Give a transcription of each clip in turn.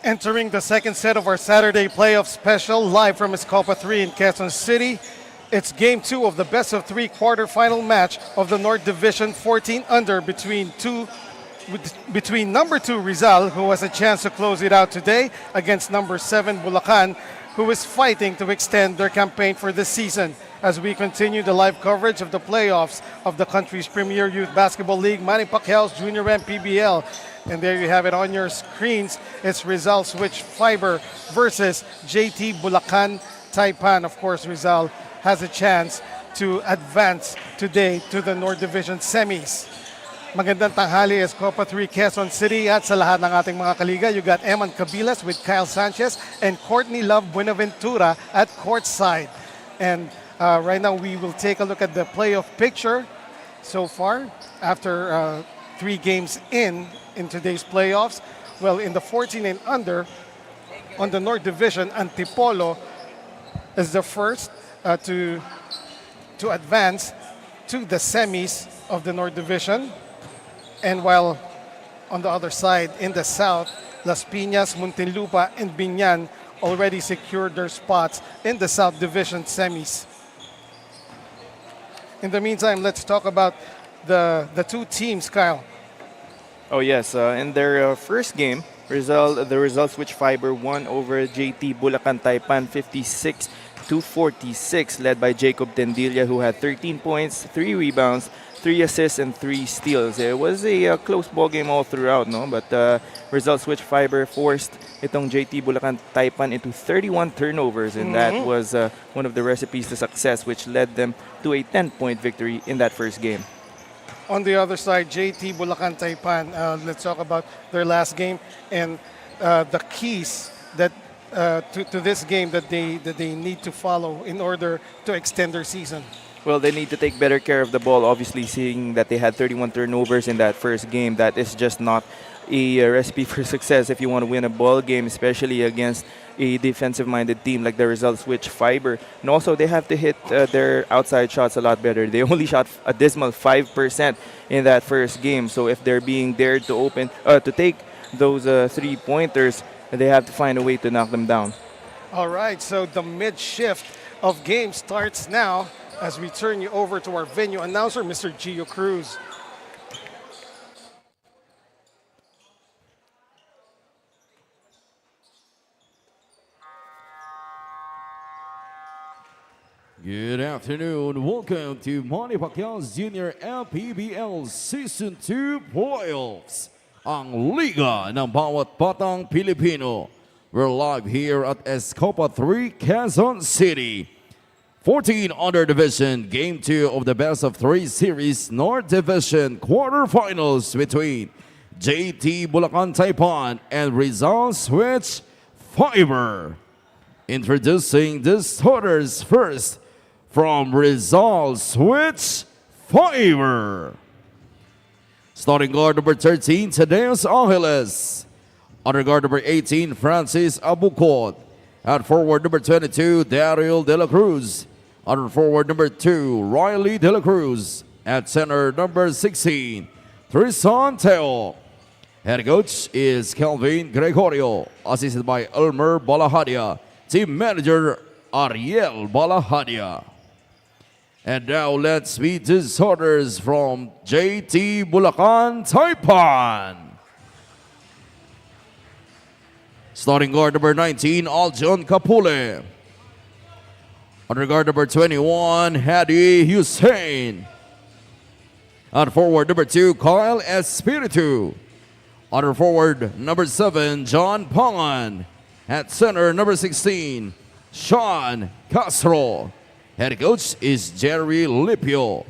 Entering the second set of our Saturday playoff special live from Escopa 3 in Quezon City, it's Game 2 of the best of 3 quarterfinal match of the North Division 14 under between number 2 Rizal, who has a chance to close it out today, against number 7 Bulacan, who is fighting to extend their campaign for this season. As we continue the live coverage of the playoffs of the country's premier youth basketball league, Manny Pacquiao's Junior MPBL. And there you have it on your screens. It's Rizal Switch Fiber versus JT Bulacan Taipan. Of course, Rizal has a chance to advance today to the North Division semis. Magandang tanghali, Escopa 3, Quezon City. At sa lahat ng ating mga kaliga, you got Eman Cabilas with Kyle Sanchez and Courtney Love Buenaventura at courtside. And right now, we will take a look at the playoff picture so far after 3 games in today's playoffs. Well, in the 14 and under, on the North Division, Antipolo is the first to advance to the semis of the North Division. And while on the other side, in the South, Las Piñas, Muntinlupa, and Binyan already secured their spots in the South Division semis. In the meantime, let's talk about the 2 teams, Kyle. Oh yes, in their first game, the Rizal Switch Fiber won over JT Bulacan Taipan 56-46, led by Jacob Tendilla, who had 13 points, 3 rebounds, 3 assists, and 3 steals. It was a close ball game all throughout, no? But Rizal Switch Fiber forced itong JT Bulacan Taipan into 31 turnovers, and that was one of the recipes to success, which led them to a 10-point victory in that first game. On the other side, JT Bulacan Taipan, let's talk about their last game and the keys that to this game that they need to follow in order to extend their season. Well, they need to take better care of the ball. Obviously, seeing that they had 31 turnovers in that first game, that is just not a recipe for success if you want to win a ball game, especially against a defensive-minded team like the Rizal Switch Fiber. And also, they have to hit their outside shots a lot better. They only shot a dismal 5% in that first game. So if they're being dared to to take those 3-pointers, they have to find a way to knock them down. All right, so the mid-shift of game starts now as we turn you over to our venue announcer, Mr. Gio Cruz. Good afternoon. Welcome to Manny Pacquiao's Junior MPBL Season 2 Playoffs. Ang Liga ng Bawat Batang Pilipino. We're live here at Escopa 3, Quezon City. 14 under division, Game 2 of the best of 3 series North Division quarterfinals between JT Bulacan Taipan and Rizal Switch Fiber. Introducing the starters first from Rizal Switch Fiber. Starting guard number 13, Tadeus Angeles. Under guard number 18, Francis Abucot. At forward number 22, Daryl De La Cruz. Under forward number 2, Riley De La Cruz. At center number 16, Tristan Teo. Head coach is Kelvin Gregorio, assisted by Elmer Balahadia. Team manager Ariel Balahadia. And now let's meet the starters from JT Bulacan Taipan. Starting guard number 19, Aljon Capule. Under guard number 21, Hadi Hussein. At forward number 2, Kyle Espiritu. Under forward number 7, John Pangan. At center number 16, Sean Castro. Head coach is Jerry Lipio.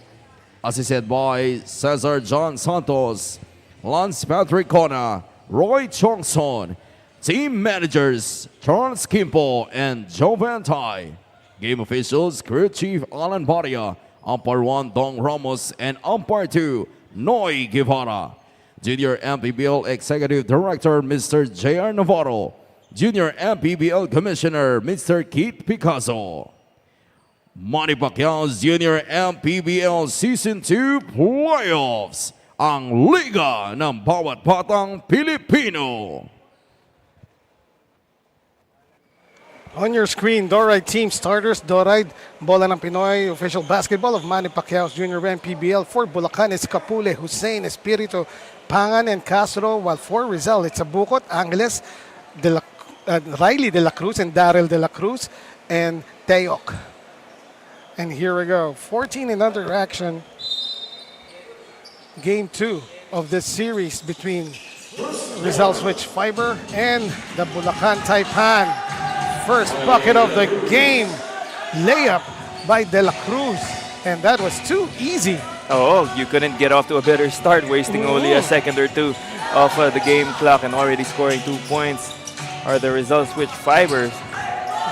Assisted by Cesar John Santos, Lance Patrick Cona, Roy Chongson. Team managers Charles Kimpo and Jovan Tai. Game officials Crew Chief Alan Baria, Umpire 1 Dong Ramos, and Umpire 2 Noy Guevara. Junior MPBL Executive Director Mr. J.R. Navarro. Junior MPBL Commissioner Mr. Keith Picasso. Manny Pacquiao's Junior MPBL Season 2 Playoffs. Ang Liga ng Bawat Batang Pilipino. On your screen, Doride team starters. Doride, Bola ng Pinoy, official basketball of Manny Pacquiao's Junior MPBL. For Bulacan, it's Capule, Hussein, Espiritu, Pangan, and Castro. While for Rizal, it's Abukot, Angeles, Riley de la Cruz, and Daryl de la Cruz, and Teok. And here we go, 14 in under action. Game 2 of this series between Rizal Switch Fiber and the Bulacan Taipan. First bucket of the game, layup by De La Cruz, and that was too easy. Oh, you couldn't get off to a better start, wasting only a second or two of the game clock and already scoring 2 points. Are the Rizal Switch Fibers.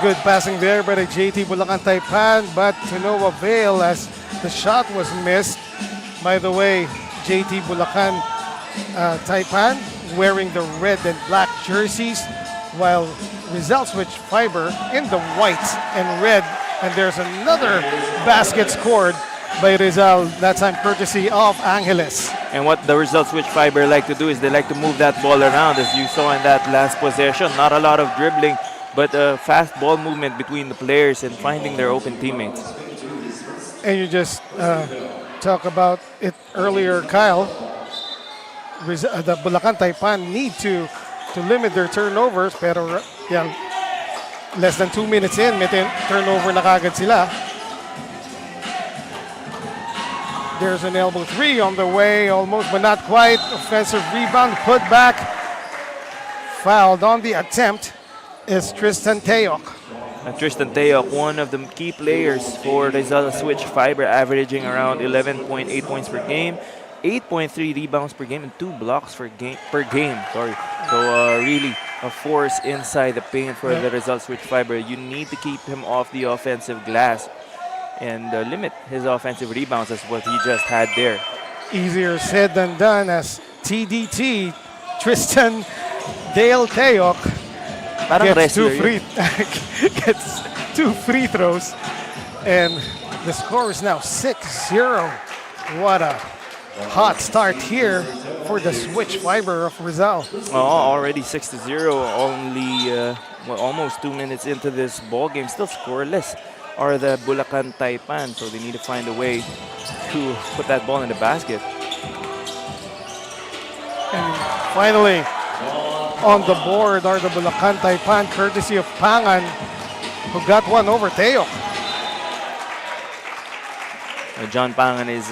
Good passing there by the JT Bulacan Taipan, but to no avail as the shot was missed. By the way, JT Bulacan Taipan wearing the red and black jerseys, while Rizal Switch Fiber in the white and red. And there's another basket scored by Rizal, that time courtesy of Angeles. And what the Rizal Switch Fiber like to do is they like to move that ball around, as you saw in that last possession. Not a lot of dribbling, but a fast ball movement between the players and finding their open teammates. And you just talk about it earlier, Kyle. The Bulacan Taipan need to limit their turnovers, pero yeah, less than 2 minutes in, may turnover na kagad sila. There's an elbow three on the way, almost but not quite. Offensive rebound, put back. Fouled on the attempt is Tristan Teok. Tristan Teok, one of the key players for Rizal Switch Fiber, averaging around 11.8 points per game, 8.3 rebounds per game, and 2 blocks per game. Sorry. So really a force inside the paint for the Rizal Switch Fiber. You need to keep him off the offensive glass and limit his offensive rebounds, as what he just had there. Easier said than done, as TDT, Tristan Dale Teok, gets gets 2 free throws, and the score is now 6-0. What a hot start here for the Switch Fiber of Rizal. Already 6-0, only almost 2 minutes into this ball game, still scoreless are the Bulacan Taipan, so they need to find a way to put that ball in the basket. And finally, on the board are the Bulacan Taipan, courtesy of Pangan, who got one over Teok. John Pangan is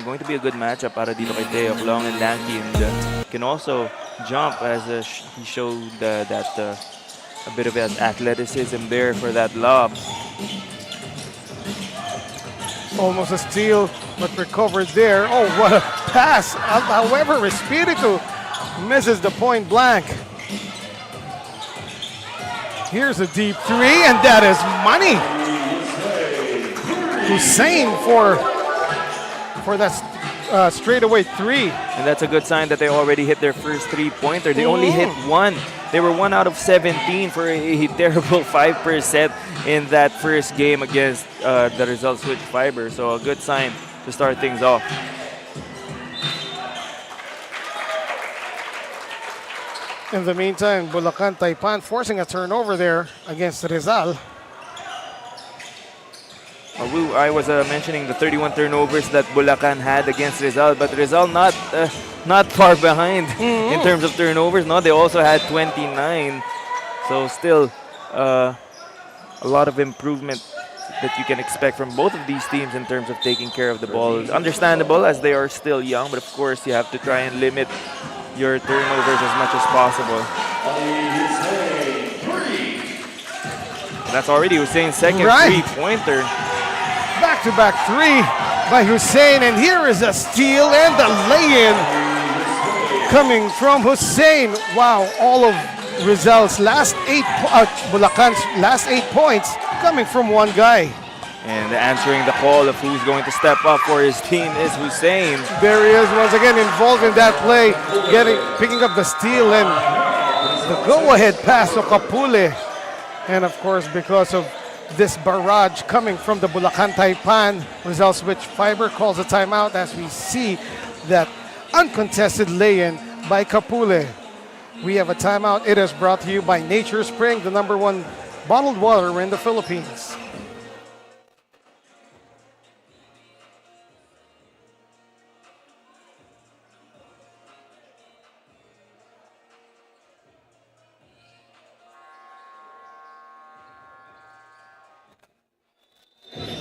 going to be a good matchup para dito kay Teok, long and lanky, and can also jump, as he showed that a bit of athleticism there for that lob. Almost a steal, but recovered there. Oh, what a pass. However, Espiritu misses the point blank. Here's a deep three, and that is money. Hussein for that straightaway three. And that's a good sign that they already hit their first three-pointer. They only hit one. They were 1 out of 17 for a terrible 5% in that first game against the Rizal Switch Fiber. So a good sign to start things off. In the meantime, Bulacan Taipan forcing a turnover there against Rizal. I was mentioning the 31 turnovers that Bulacan had against Rizal, but Rizal not far behind in terms of turnovers. No, they also had 29, so still a lot of improvement that you can expect from both of these teams in terms of taking care of the ball. It's understandable as they are still young, but of course you have to try and limit your turnovers as much as possible. That's already Hussein's second three-pointer. Back-to-back three by Hussein, and here is a steal and the lay-in coming from Hussein. Wow, all of Rizal's Bulacan's last 8 points coming from one guy. And answering the call of who's going to step up for his team is Hussein. There he is once again involved in that play, picking up the steal and the go-ahead pass to Capule. And of course, because of this barrage coming from the Bulacan Taipan, Rizal Switch Fiber calls a timeout as we see that uncontested lay-in by Capule. We have a timeout. It is brought to you by Nature Spring, the #1 bottled water in the Philippines.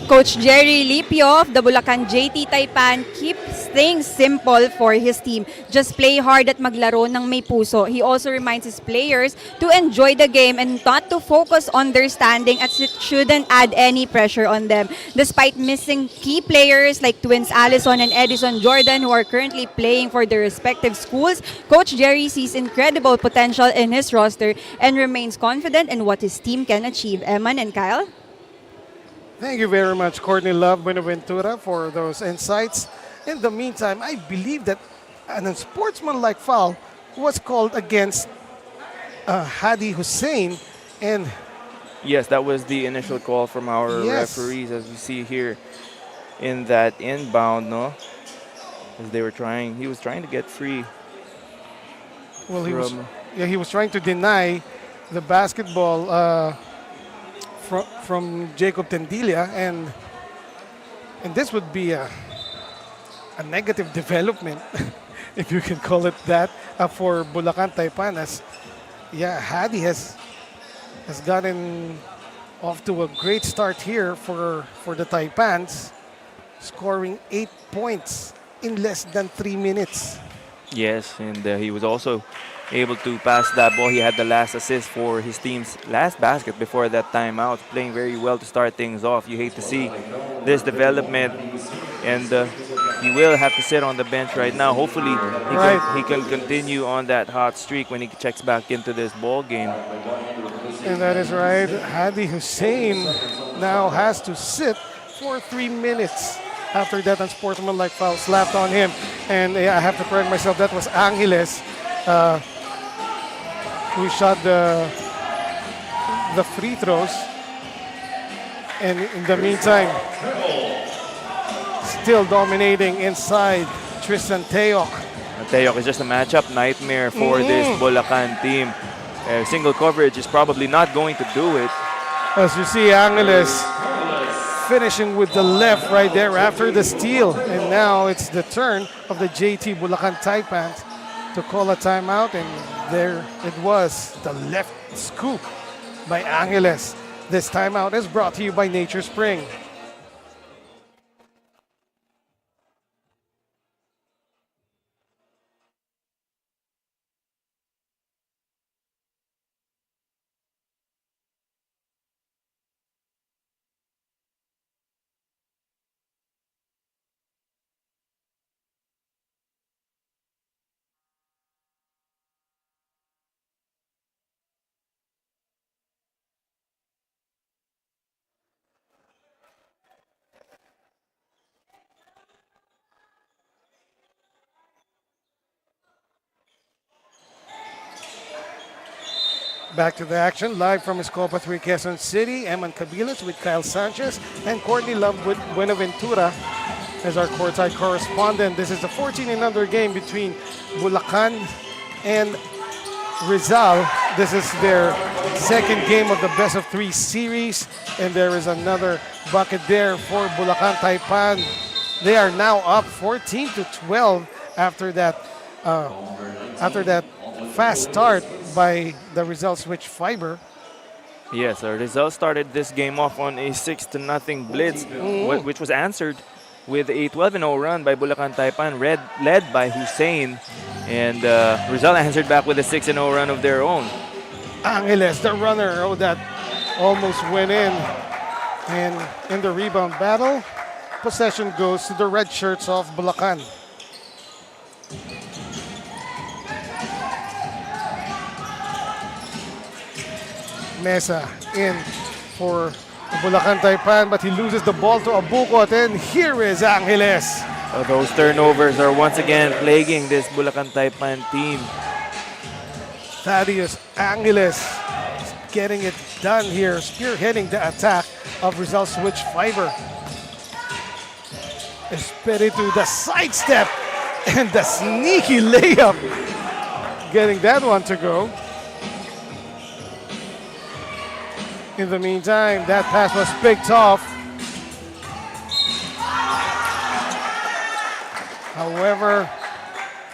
Coach Jerry Lipio of the Bulacan JT Taipan keeps things simple for his team. Just play hard at maglaro ng may puso. He also reminds his players to enjoy the game and not to focus on their standing as it shouldn't add any pressure on them. Despite missing key players like twins Allison and Edison Jordan who are currently playing for their respective schools, Coach Jerry sees incredible potential in his roster and remains confident in what his team can achieve. Eman and Kyle? Thank you very much, Courtney Love Buenaventura, for those insights. In the meantime, I believe that an unsportsmanlike foul was called against Hadi Hussein. And Yes, that was the initial call from our yes, referees, as we see here in that inbound, no? As he was trying to get free well, from. he was trying to deny the basketball from Jacob Tendilla, and this would be a negative development, if you can call it that, for Bulacan Taipan. As Hadi has gotten off to a great start here for the Taipans, scoring 8 points in less than 3 minutes. Yes, and he was also able to pass that ball. He had the last assist for his team's last basket before that timeout, playing very well to start things off. You hate to see this development, and he will have to sit on the bench right now. Hopefully, he can continue on that hot streak when he checks back into this ball game. And that is right. Hadi Hussein now has to sit for 3 minutes after that unsportsmanlike foul slapped on him. And I have to correct myself, that was Angeles who shot the free throws. And in the meantime, still dominating inside, Tristan Teok. Teok is just a matchup nightmare for this Bulacan team. Single coverage is probably not going to do it. As you see, Angeles finishing with the left right there after the steal. And now it's the turn of the JT Bulacan Taipan to call a timeout, and there it was, the left scoop by Angeles. This timeout is brought to you by Nature Spring. Back to the action, live from Escopa 3, Quezon City. Eman Cabilas with Kyle Sanchez and Courtney Love with Buenaventura as our courtside correspondent. This is the 14 and under game between Bulacan and Rizal. This is their second game of the best of 3 series, and there is another bucket there for Bulacan Taipan. They are now up 14-12 after that fast start by the Rizal switch fiber. Yes, Rizal started this game off on a 6-0 blitz, which was answered with a 12-0 run by Bulacan Taipan, led by Hussein. And Rizal answered back with a 6-0 run of their own. Angeles, the runner, that almost went in. And in the rebound battle, possession goes to the red shirts of Bulacan. Mesa in for Bulacan Taipan, but he loses the ball to Abucot, and here is Angeles. Those turnovers are once again plaguing this Bulacan Taipan team. Thaddeus Angeles getting it done here, spearheading the attack of Rizal switch fiber. Espiritu, the sidestep and the sneaky layup, getting that one to go. In the meantime, that pass was picked off. However,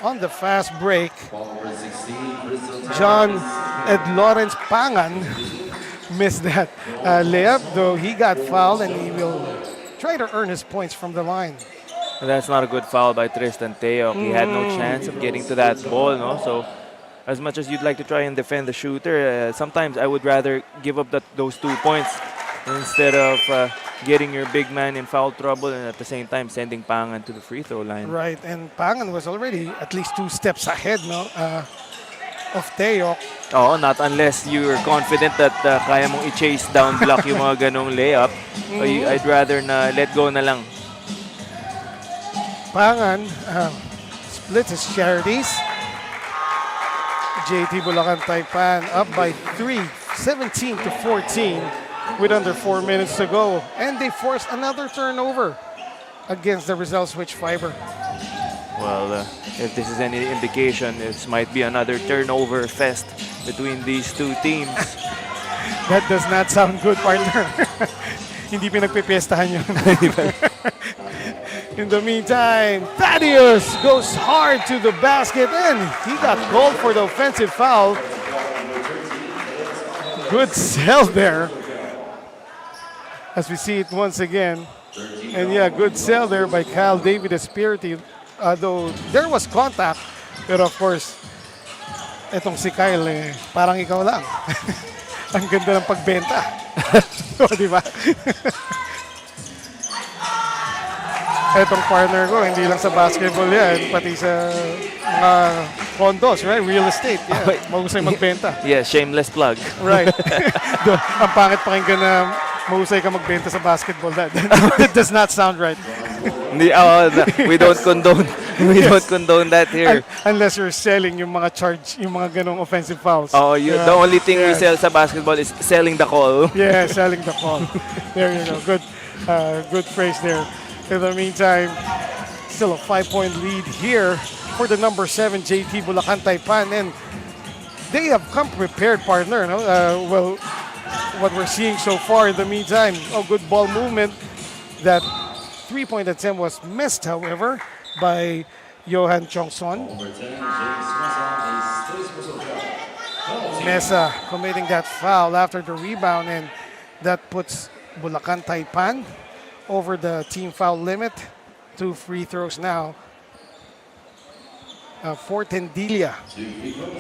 on the fast break, John Ed Lawrence Pangan missed that layup, though he got fouled and he will try to earn his points from the line. And that's not a good foul by Tristan Teok. He had no chance of getting to that ball, no? So as much as you'd like to try and defend the shooter, sometimes I would rather give up those 2 points instead of getting your big man in foul trouble and at the same time sending Pangan to the free throw line. Right, and Pangan was already at least 2 steps ahead, no, of Teok. Oo, not unless you're confident that kaya mong i-chase down block yung mga ganong layup. I'd rather na let go na lang. Pangan splits his charities. JT Bulacan Taipan up by 3, 17 to 14 with under 4 minutes to go. And they forced another turnover against the Rizal Switch Fiber. Well, if this is any indication, this might be another turnover fest between these two teams. That does not sound good, partner. Hindi pinagpipiestahan yun. In the meantime, Thaddeus goes hard to the basket and he got called for the offensive foul. Good sell there. As we see it once again. And yeah, good sell there by Kyle David Espiriti. Though there was contact. Pero of course, etong si Kyle parang ikaw lang. Ang ganda ng pagbenta. O, di ba? Etong partner ko, hindi lang sa basketball yan, pati sa mga condos, right? Real estate, yeah. Mahusay magbenta. Yeah, shameless plug. Right. Ang pangit pakinggan na mahusay ka magbenta sa basketball. That does not sound right. We don't condone. We don't condone that here. Unless you're selling yung mga yung mga ganong offensive fouls. Oh, the only thing we sell sa basketball is selling the call. Yeah, selling the call. There you go. Good phrase there. In the meantime, still a 5-point lead here for the number 7 JT Bulacan Taipan, and they have come prepared, partner. No? Well, what we're seeing so far in the meantime, good ball movement. That 3-point attempt was missed, however, by Johan Chongson. Mesa committing that foul after the rebound, and that puts Bulacan Taipan over the team foul limit. 2 free throws now for Tendilia.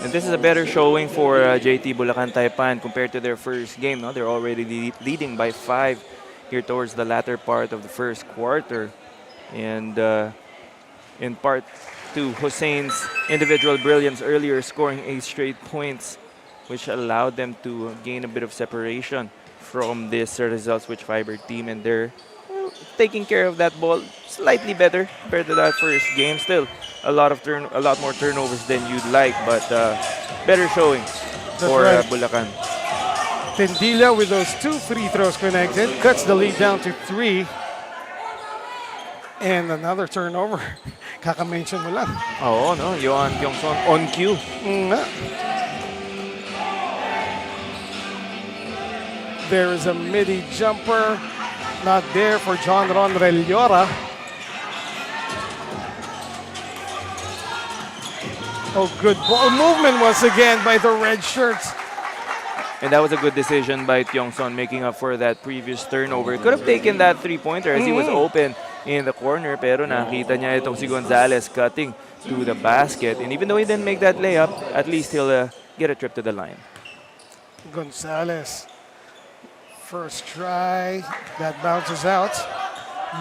And this is a better showing for JT Bulacan Taipan compared to their first game. No? They're already leading by 5 here towards the latter part of the first quarter. And in part to Hussein's individual brilliance earlier, scoring 8 straight points, which allowed them to gain a bit of separation from this Rizal Switch Fiber team. And they're taking care of that ball slightly better compared to that first game. Still a lot more turnovers than you'd like, but better showing for Bulacan. Tendila with those 2 free throws connected cuts the lead down to 3. And another turnover. Kaka-mention mo lang. Oo, no? Johan Kyongson on cue. There is a midi jumper. Not there for John Ron Reliora. Good ball movement once again by the red shirts. And that was a good decision by Tiongson, making up for that previous turnover. He could have taken that 3-pointer as he was open in the corner, pero nakita niya itong si Gonzalez cutting to the basket. And even though he didn't make that layup, at least he'll get a trip to the line. Gonzalez. First try, that bounces out.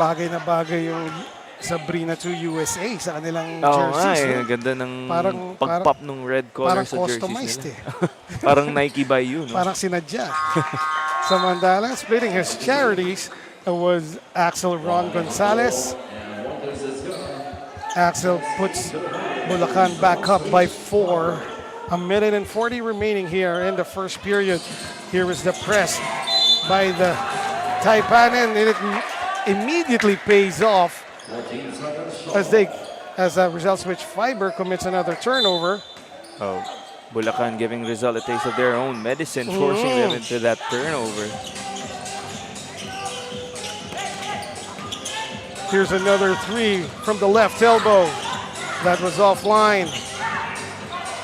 Bagay na bagay yung Sabrina to USA sa kanilang jerseys. Oo, ganda ng pag-pop ng red color sa jerseys customized nila. Parang Nike by you, no? Parang sinadya. Samantala, splitting his charities was Axel Ron Gonzalez. Axel puts Bulacan back up by 4. 1:40 remaining here in the first period. Here is the press by the Taipan, and it immediately pays off as Rizal Switch Fiber commits another turnover. Bulacan giving Rizal a taste of their own medicine, forcing them into that turnover. Here's another three from the left elbow. That was offline.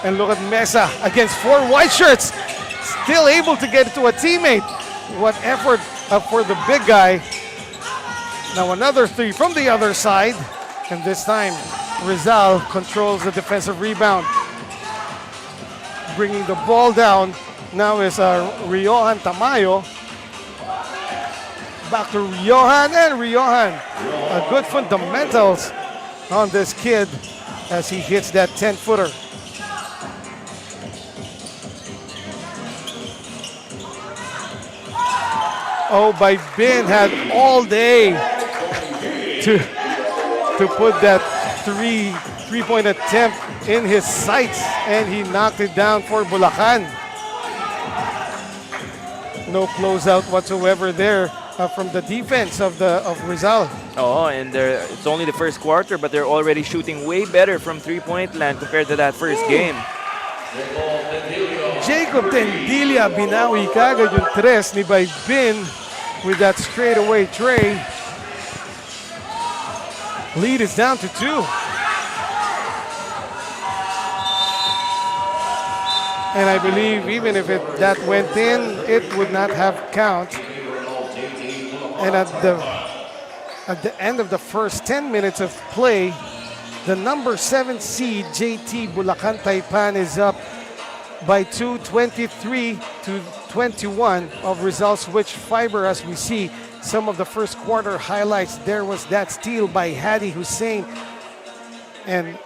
And look at Mesa against four white shirts. Still able to get it to a teammate. What effort for the big guy. Now another three from the other side. And this time, Rizal controls the defensive rebound. Bringing the ball down now is Riohan Tamayo. Back to Riohan and Riohan. A good fundamentals on this kid as he hits that 10-footer. Oh, by Ben had all day to put that three-point attempt in his sights, and he knocked it down for Bulacan. No closeout whatsoever there from the defense of Rizal. Oh, and it's only the first quarter, but they're already shooting way better from three-point land compared to that first game. Jacob Tendilla binawi kagad yung tres ni Baybin with that straightaway tray. Lead is down to 2. And I believe even if that went in, it would not have count. And at the end of the first 10 minutes of play, the number 7 seed JT Bulacan Taipan is up by 2, 23 to 21 of Rizal switch fiber. As we see some of the first quarter highlights, there was that steal by Hadi Hussein, and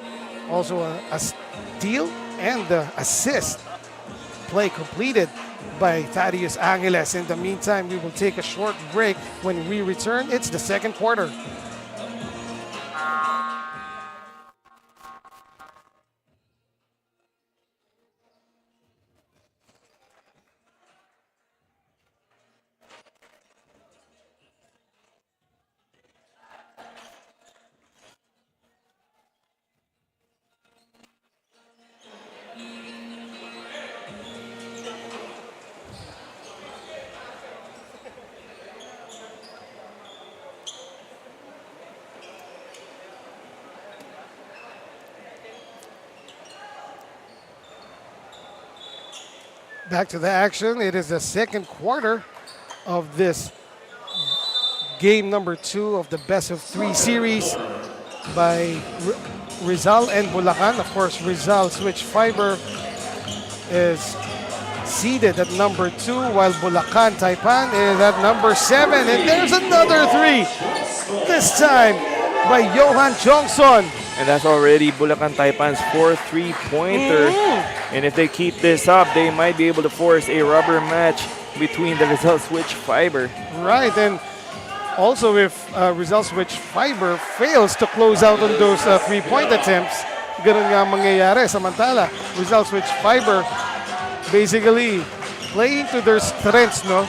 also a steal and the assist play completed by Thaddeus Angeles. In the meantime, we will take a short break. When we return, it's the second quarter. Back to the action. It is the second quarter of this game number 2 of the best of 3 series by Rizal and Bulacan. Of course, Rizal switch fiber is seated at number 2, while Bulacan Taipan is at number 7. And there's another 3, this time by Johan Johnson. And that's already Bulacan Taipan's 4th three-pointer. And if they keep this up, they might be able to force a rubber match between the Rizal switch fiber. Right, and also if Rizal switch fiber fails to close out on those 3-point attempts, ganun nga mangyayari. Samantala, Rizal switch fiber basically playing to their strengths, no?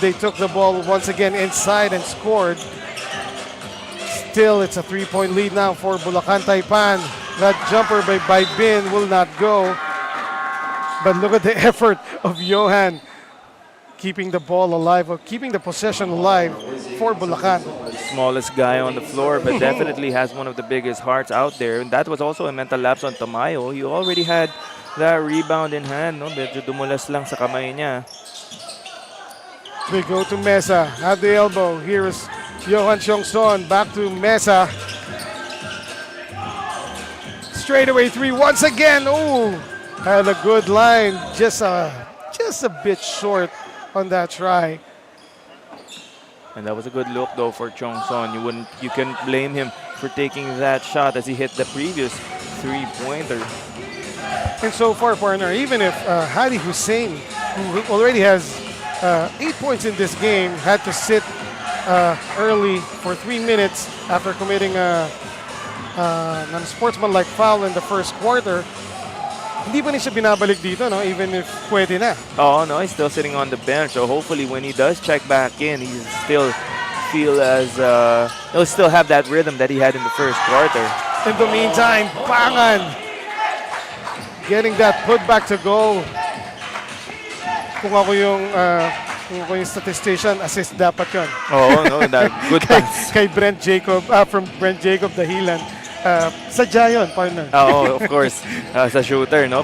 They took the ball once again inside and scored. Still, it's a 3-point lead now for Bulacan Taipan. That jumper by Bin will not go. But look at the effort of Johan keeping the ball alive, or keeping the possession alive for Bulacan. Smallest guy on the floor, but definitely has one of the biggest hearts out there. And that was also a mental lapse on Tamayo. He already had that rebound in hand. No? Medyo dumulas lang sa kamay niya. They go to Mesa at the elbow. Here is Johan Chongson back to Mesa. Straightaway 3 once again. Ooh, had a good line. Just a bit short on that try. And that was a good look though for Chongson. You can blame him for taking that shot as he hit the previous 3-pointer. And so far, partner, even if Hadi Hussein, who already has 8 points in this game, had to sit early for 3 minutes after committing a non-sportsmanlike foul in the first quarter, hindi pa niya siya binabalik dito, no? Even if pwede na. Oh no, he's still sitting on the bench. So hopefully when he does check back in, he'll still have that rhythm that he had in the first quarter. In the meantime, Pangan getting that put back to go. Kung ako yung statistician, assist dapat yun. Oh, no, that good pass. Kay Brent Jacob, from Brent Jacob Dahilan. Sadya yun, partner. Oo, of course. Sa shooter, no?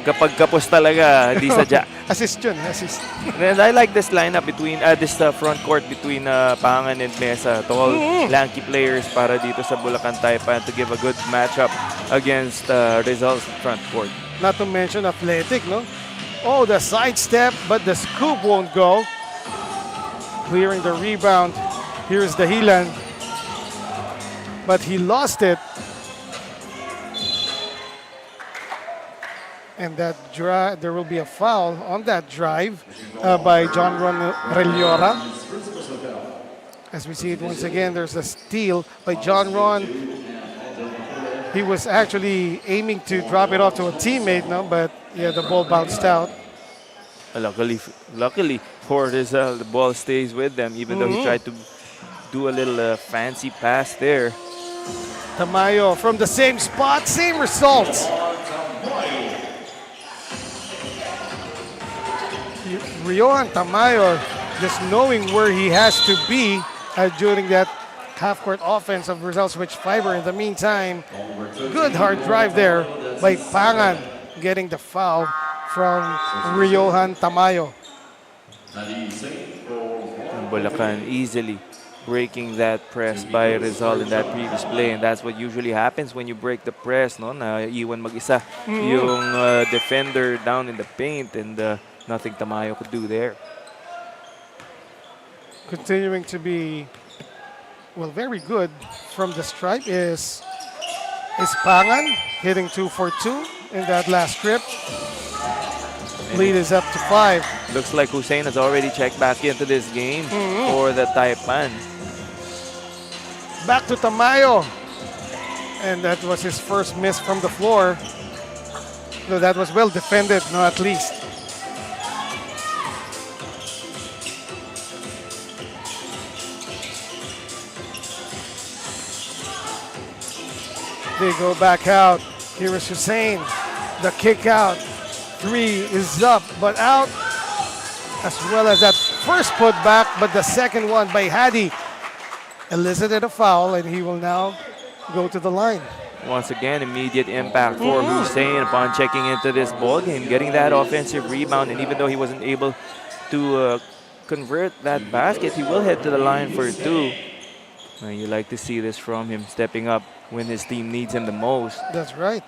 Kapag kapos talaga, hindi sadya. Assist yun, assist. And I like this lineup between, this front court between Pangan and Mesa. Tall, lanky players para dito sa Bulacan Taipan to give a good matchup against Rizal's front court. Not to mention athletic, no? Oh, the sidestep, but the scoop won't go. Clearing the rebound. Here's Dahilan. But he lost it. And that there will be a foul on that drive by John Ron Reliora. As we see it once again, there's a steal by John Ron. He was actually aiming to drop it off to a teammate, no? But yeah, the ball bounced out. Luckily for Rizal, the ball stays with them, even though he tried to do a little fancy pass there. Tamayo from the same spot, same results. Riohan Tamayo just knowing where he has to be during that half-court offense of Rizal switch fiber. In the meantime, good hard drive there by Pangan, getting the foul from Riohan Tamayo. Bulacan easily breaking that press by Rizal in that previous play, and that's what usually happens when you break the press, no? Naiwan mag-isa yung defender down in the paint, and nothing Tamayo could do there. Continuing to be, well, very good from the stripe is Pangan, hitting 2 for 2 in that last trip. Lead is up to 5. Looks like Hussein has already checked back into this game for the Taipan. Back to Tamayo. And that was his first miss from the floor. No, that was well defended, no, at least. They go back out. Here is Hussein. The kick out. 3 is up, but out. As well as that first put back, but the second one by Hadi elicited a foul, and he will now go to the line. Once again, immediate impact for Hussein upon checking into this ball game, getting that offensive rebound, and even though he wasn't able to convert that basket, he will head to the line for 2. You like to see this from him, stepping up when his team needs him the most. That's right.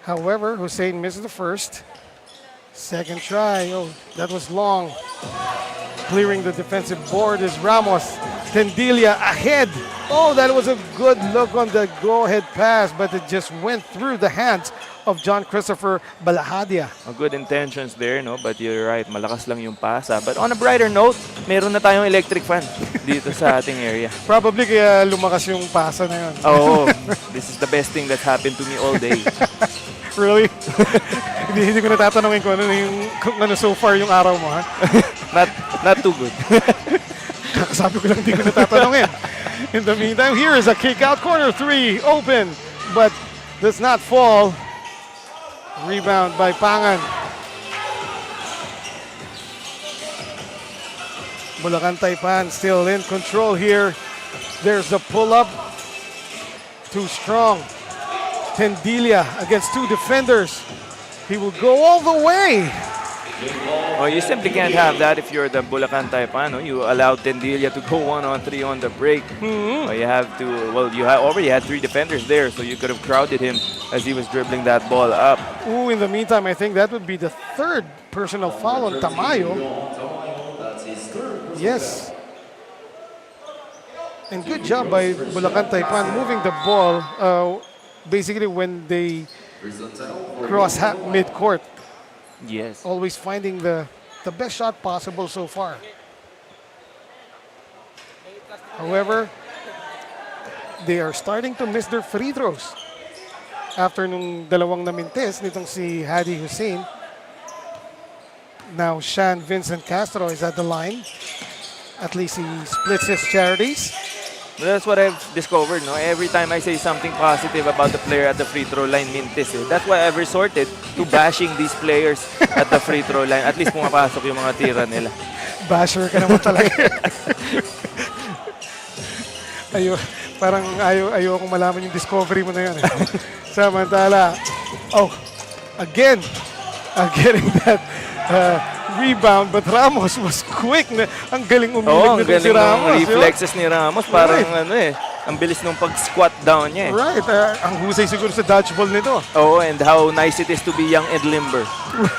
However, Hussein missed the first. Second try, oh, that was long. Clearing the defensive board is Ramos. Tendilia ahead. Oh, that was a good look on the go-ahead pass, but it just went through the hands of John Christopher Balahadia. Good intentions there, no? But you're right, malakas lang yung pasa. But on a brighter note, meron na tayong electric fan dito sa ating area. Probably kaya lumakas yung pasa na yun. Oh, this is the best thing that's happened to me all day. Really? hindi ko natatanungin kung ano so far yung araw mo, ha? Not too good. Sabi ko lang hindi ko natatanungin. In the meantime, here is a kick out. Corner 3, open, but does not fall. Rebound by Pangan. Bulacan Taipan still in control here. There's the pull-up. Too strong. Tendilia against 2 defenders. He will go all the way. Oh, you simply can't have that if you're the Bulacan Taipan. No? You allowed Tendilia to go 1-on-3 on the break. Oh, you have to, well, you already had 3 defenders there, so you could have crowded him as he was dribbling that ball up. Ooh, in the meantime, I think that would be the 3rd personal foul on Tamayo. Yes. And good job by Bulacan Taipan moving the ball basically when they cross mid-court. Yes. Always finding the best shot possible so far. However, they are starting to miss their free throws. After nung dalawang namintes nitong si Hadi Hussein, Now Shan Vincent Castro is at the line. At least he splits his charities. That's what I've discovered, no? Every time I say something positive about the player at the free throw line, mintis eh. That's why I've resorted to bashing these players at the free throw line. At least pumapasok yung mga tira nila. Basher ka naman talaga. Parang ayaw akong malaman yung discovery mo na yun. Samantala, again getting that rebound, but Ramos was quick. Ang galing umilig nito si Ramos. Ang reflexes ni Ramos, parang ang bilis nung pag-squat down niya eh. Right, ang husay siguro sa dodgeball nito. Oh, and how nice it is to be young and limber.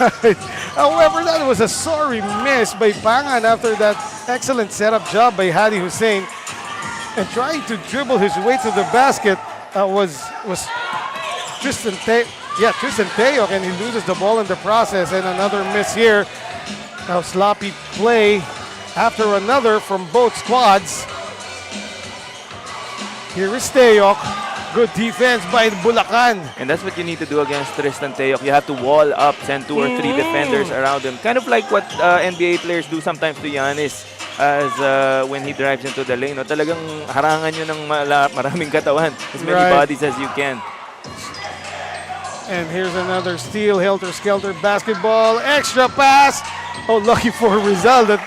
Right. However, that was a sorry miss by Pangan after that excellent setup job by Hadi Hussein. And trying to dribble his way to the basket was Tristan Tayok, and he loses the ball in the process. And another miss here. Now sloppy play after another from both squads. Here is Tayok. Good defense by Bulacan. And that's what you need to do against Tristan Tayok. You have to wall up, send 2 or 3 defenders around him. Kind of like what NBA players do sometimes to Giannis as when he drives into the lane. No? Talagang harangan nyo ng maraming katawan. As many bodies as you can. And here's another steal, helter-skelter basketball, extra pass. Oh, lucky for Rizal that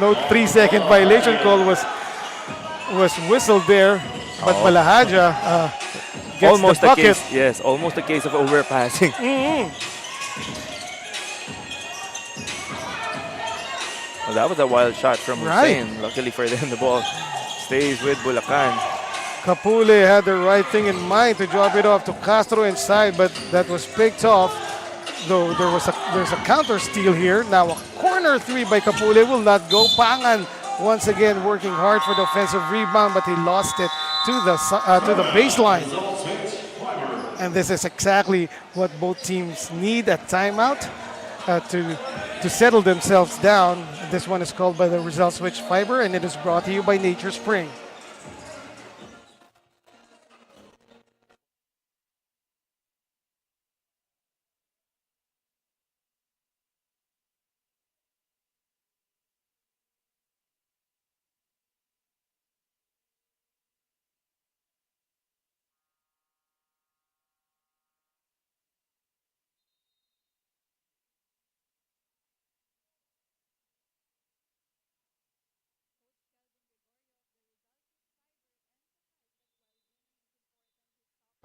no 3-second violation call was whistled there. But Malahaja gets almost the bucket. Almost a case of overpassing. Well, that was a wild shot from Hussein. Luckily for them, the ball stays with Bulacan. Kapule had the right thing in mind to drop it off to Castro inside, but that was picked off. Though there's a counter steal here. Now a corner 3 by Kapule will not go. Pangan once again working hard for the offensive rebound, but he lost it to the baseline. And this is exactly what both teams need at timeout to settle themselves down. This one is called by the Rizal Switch Fiber, and it is brought to you by Nature Spring.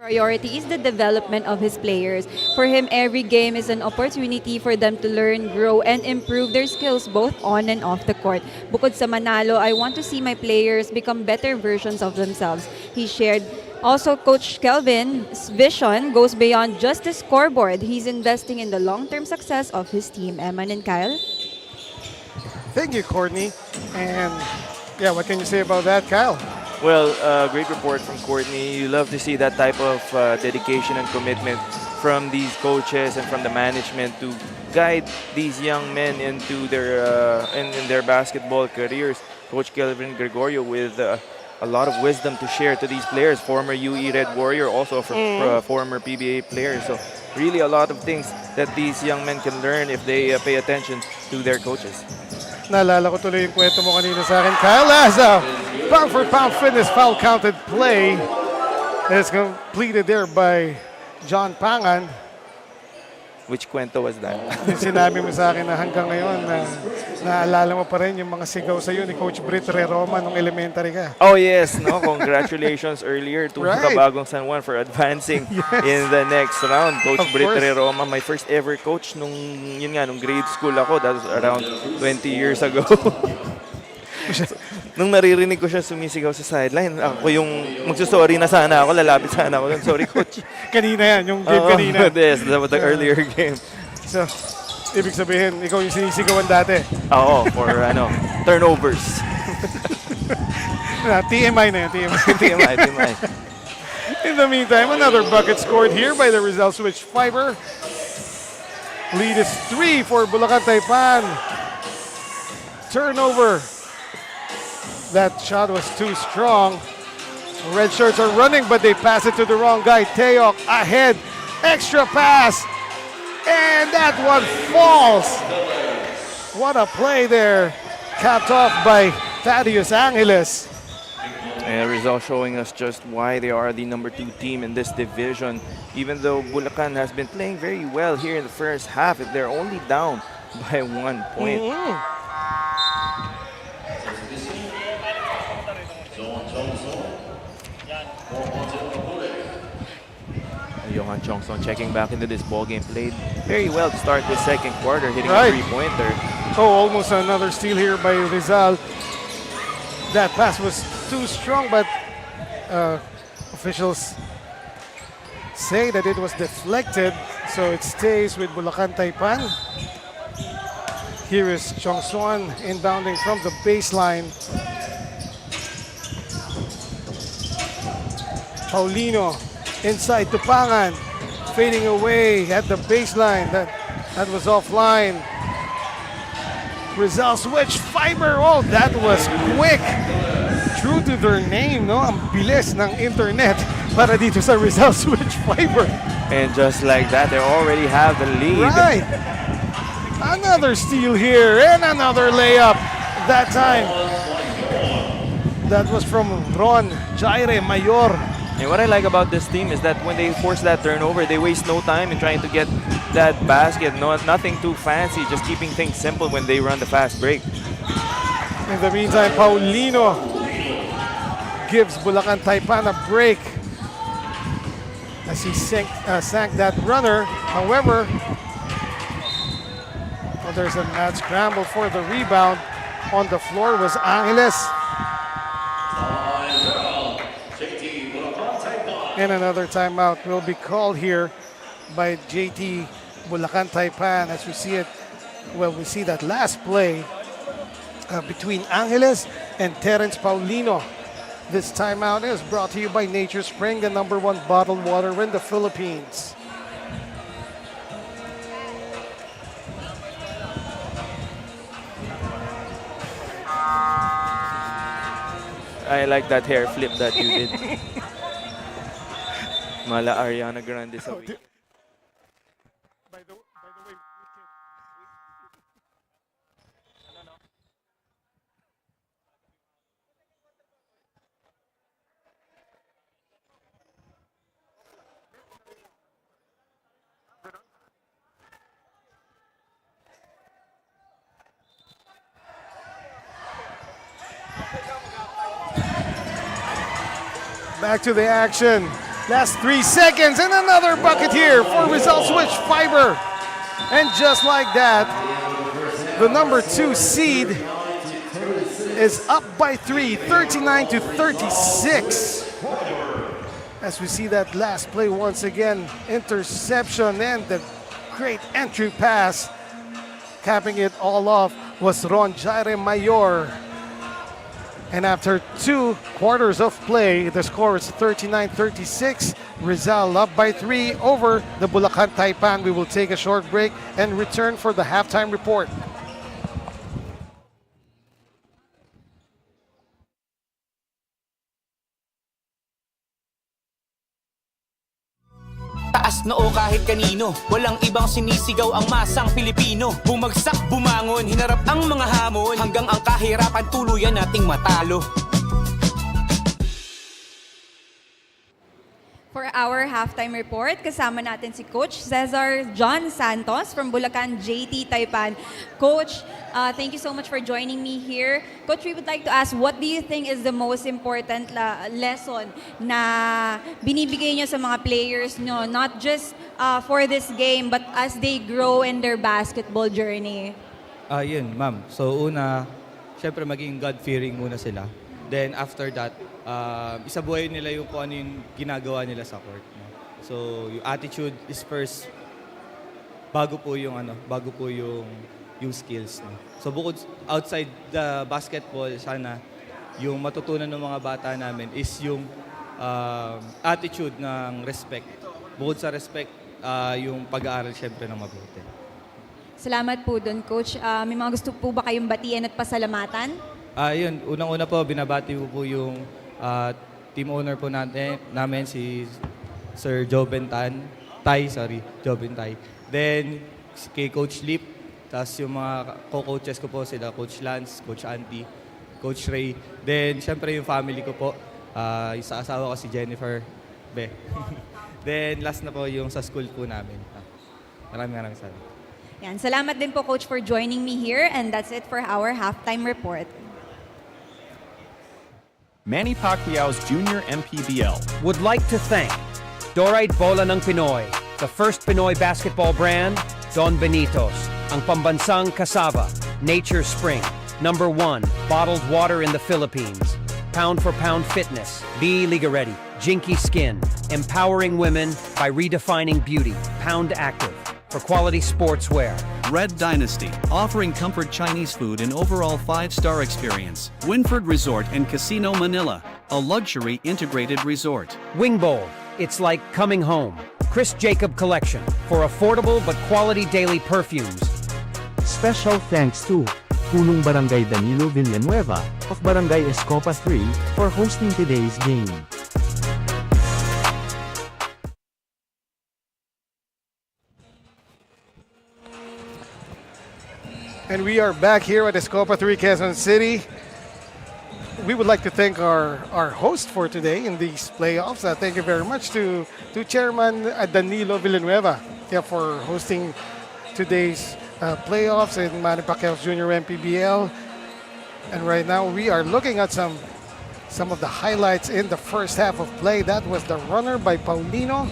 Priority is the development of his players. For him, every game is an opportunity for them to learn, grow, and improve their skills both on and off the court. Bukod sa manalo, I want to see my players become better versions of themselves. He shared also, Coach Kelvin's vision goes beyond just the scoreboard. He's investing in the long-term success of his team. Eman and Kyle? Thank you, Courtney. And yeah, what can you say about that, Kyle? Well, great report from Courtney. You love to see that type of dedication and commitment from these coaches and from the management to guide these young men into their in their basketball careers. Coach Kelvin Gregorio with a lot of wisdom to share to these players. Former UE Red Warrior, also former PBA player. So really a lot of things that these young men can learn if they pay attention to their coaches. Naalala ko tuloy yung kwento mo kanina sa akin, Kyle, as a pound-for-pound fitness foul-counted play is completed there by John Pangan. Which kwento was that? Yung sinabi mo sa akin na hanggang ngayon na naalala mo pa rin yung mga sigaw sa iyo ni Coach Brit Reroma nung elementary ka. Oh yes, no? Congratulations earlier to Kabagong San Juan for advancing in the next round. Coach Brit Reroma, my first ever coach nung grade school ako. That was around 20 years ago. Nung naririnig ko siya sumisigaw sa sideline, ako yung magsusorry na sana ako, lalapit sana ako. Sorry, coach. Kanina yan, yung game kanina. Yes, that was the earlier game. So, ibig sabihin, ikaw yung sinisigawan dati. Oo, for turnovers. TMI na yan, TMI. In the meantime, another bucket scored here by the Rizal Switch Fiber. Lead is 3 for Bulacan Taipan. Turnover. That shot was too strong. Red shirts are running, but they pass it to the wrong guy. Tayok ahead. Extra pass. And that one falls. What a play there. Capped off by Thaddeus Angeles. And Rizal showing us just why they are the number 2 team in this division. Even though Bulacan has been playing very well here in the first half, they're only down by 1 point. Johan Chongson checking back into this ball game, played very well to start the second quarter, hitting a 3-pointer. Oh, almost another steal here by Rizal. That pass was too strong, but officials say that it was deflected, so it stays with Bulacan Taipan. Here is Chongson inbounding from the baseline. Paulino inside Tupangan, fading away at the baseline. That was offline. Rizal switch fiber. Oh, that was quick. True to their name, no? Ang bilis ng internet para dito sa Rizal switch fiber. And just like that, they already have the lead. Right. Another steal here and another layup. That time, that was from Ron Jaire Mayor. And what I like about this team is that when they force that turnover, they waste no time in trying to get that basket. No, nothing too fancy, just keeping things simple when they run the fast break. In the meantime, Paulino gives Bulacan Taipan a break as he sank that runner. However, there's a mad scramble for the rebound. On the floor was Angeles. And another timeout will be called here by JT Bulacan Taipan as we see it. Well, we see that last play between Angeles and Terence Paulino. This timeout is brought to you by Nature Spring, the #1 bottled water in the Philippines. I like that hair flip that you did. Mala Ariana Grande sa week. By the way, back to the action. Last 3 seconds and another bucket here for Rizal switch fiber. And just like that, the #2 seed is up by 3, 39-36. As we see that last play once again, interception and the great entry pass. Capping it all off was Ron Jaire Mayor. And after 2 quarters of play, the score is 39-36. Rizal up by 3 over the Bulacan Taipan. We will take a short break and return for the halftime report. Taas noo kahit kanino, walang ibang sinisigaw ang masang Pilipino. Bumagsak, bumangon, hinarap ang mga hamon, hanggang ang kahirapan tuluyan nating matalo. For our halftime report, kasama natin si Coach Cesar John Santos from Bulacan JT Taipan. Coach, thank you so much for joining me here. Coach, we would like to ask, what do you think is the most important lesson na binibigay nyo sa mga players nyo, not just for this game, but as they grow in their basketball journey? Yun, ma'am. So una, syempre maging God-fearing muna sila. Then after that, isabuhay nila yung kung ano yung ginagawa nila sa court. No? So yung attitude is first bago po yung skills. No? So bukod outside the basketball, sana yung matutunan ng mga bata namin is yung attitude ng respect. Bukod sa respect, yung pag-aaral syempre ng mabuti. Salamat po doon, Coach. May mga gusto po ba kayong batian at pasalamatan? Yun, unang-una po, binabati po yung team owner po namin, si Sir Joben Tay. Then, kay Coach Lip, Tapos yung mga co-coaches ko po sila, Coach Lance, Coach Andy, Coach Ray. Then, syempre yung family ko po. Yung sa asawa ko si Jennifer, Be. Then, last na po yung sa school po namin. Maraming salamat. Yan, salamat din po Coach for joining me here and that's it for our halftime report. Manny Pacquiao's Junior MPBL. Would like to thank Dorite Bola ng Pinoy, the first Pinoy basketball brand, Don Benitos, ang pambansang cassava, Nature Spring, #1 bottled water in the Philippines, Pound for Pound Fitness, Be Ligaretti, Jinky Skin, empowering women by redefining beauty, Pound Active, for quality sportswear. Red Dynasty, offering comfort Chinese food and overall 5-star experience. Winford Resort and Casino Manila, a luxury integrated resort. Wing Bowl, it's like coming home. Chris Jacob Collection, for affordable but quality daily perfumes. Special thanks to Punong Barangay Danilo Villanueva of Barangay Escopa 3 for hosting today's game. And we are back here at Escopa 3, Quezon City. We would like to thank our host for today in these playoffs. Thank you very much to Chairman Danilo Villanueva for hosting today's playoffs in Manny Pacquiao's Junior MPBL. And right now we are looking at some of the highlights in the first half of play. That was the runner by Paulino.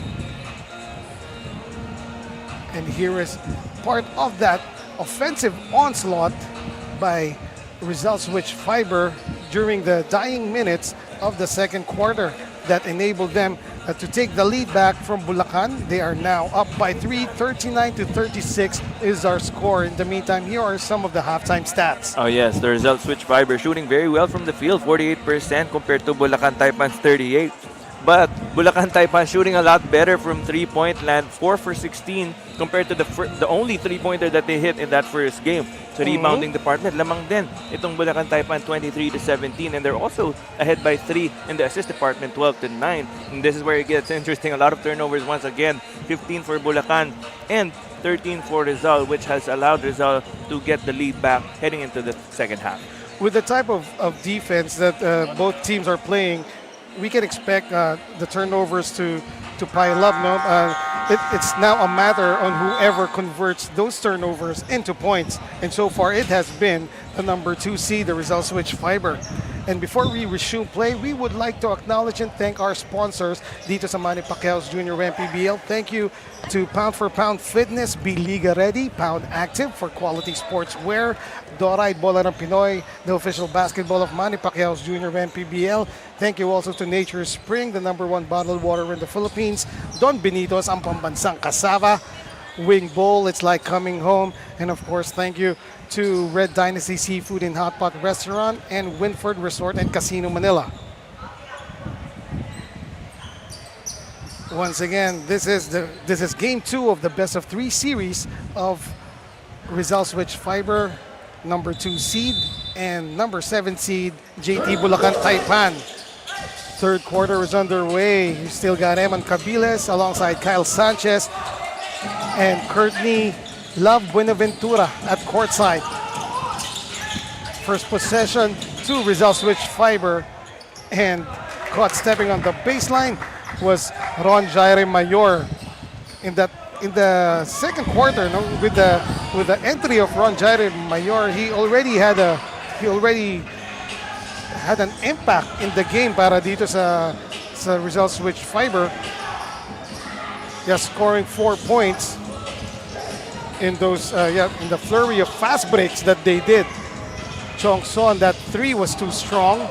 And here is part of that offensive onslaught by Rizal Switch Fiber during the dying minutes of the second quarter that enabled them to take the lead back from Bulacan. They are now up by 3, 39-36 is our score. In the meantime, here are some of the halftime stats. Oh yes, the Rizal Switch Fiber shooting very well from the field, 48% compared to Bulacan Taipan's 38%. But Bulacan Taipan shooting a lot better from three-point land, 4 for 16 compared to the only three-pointer that they hit in that first game. So rebounding department, lamang din itong Bulacan Taipan 23-17, and they're also ahead by 3 in the assist department, 12-9. And this is where it gets interesting. A lot of turnovers once again, 15 for Bulacan and 13 for Rizal, which has allowed Rizal to get the lead back heading into the second half. With the type of defense that both teams are playing, we can expect the turnovers to pile up. No? It's now a matter on whoever converts those turnovers into points. And so far, it has been the number 2 seed, the Rizal Switch Fiber. And before we resume play, we would like to acknowledge and thank our sponsors dito sa Manny Pacquiao's Junior MPBL. Thank you to Pound for Pound Fitness, Be Liga Ready, Pound Active for quality sportswear, Dorite Bola ng Pinoy, the official basketball of Manny Pacquiao's Junior MPBL. Thank you also to Nature Spring, the #1 bottled water in the Philippines, Don Benitos, ang pambansang cassava, Wing Bowl, it's like coming home, and of course, thank you to Red Dynasty Seafood and Hot Pot Restaurant and Winford Resort and Casino Manila. Once again, this is game 2 of the best of 3 series of Rizal Switch Fiber, number 2 seed, and number 7 seed, JT Bulacan Taipan. Third quarter is underway. You still got Eman Cabiles alongside Kyle Sanchez and Courtney Love Buenaventura at courtside. First possession to Rizal Switch Fiber, and caught stepping on the baseline was Ron Jaire Mayor. In the second quarter, no, with the entry of Ron Jaire Mayor, he already had an impact in the game para dito sa Rizal Switch Fiber. Just scoring 4 points in those in the flurry of fast breaks that they did. Chong Son, that 3 was too strong.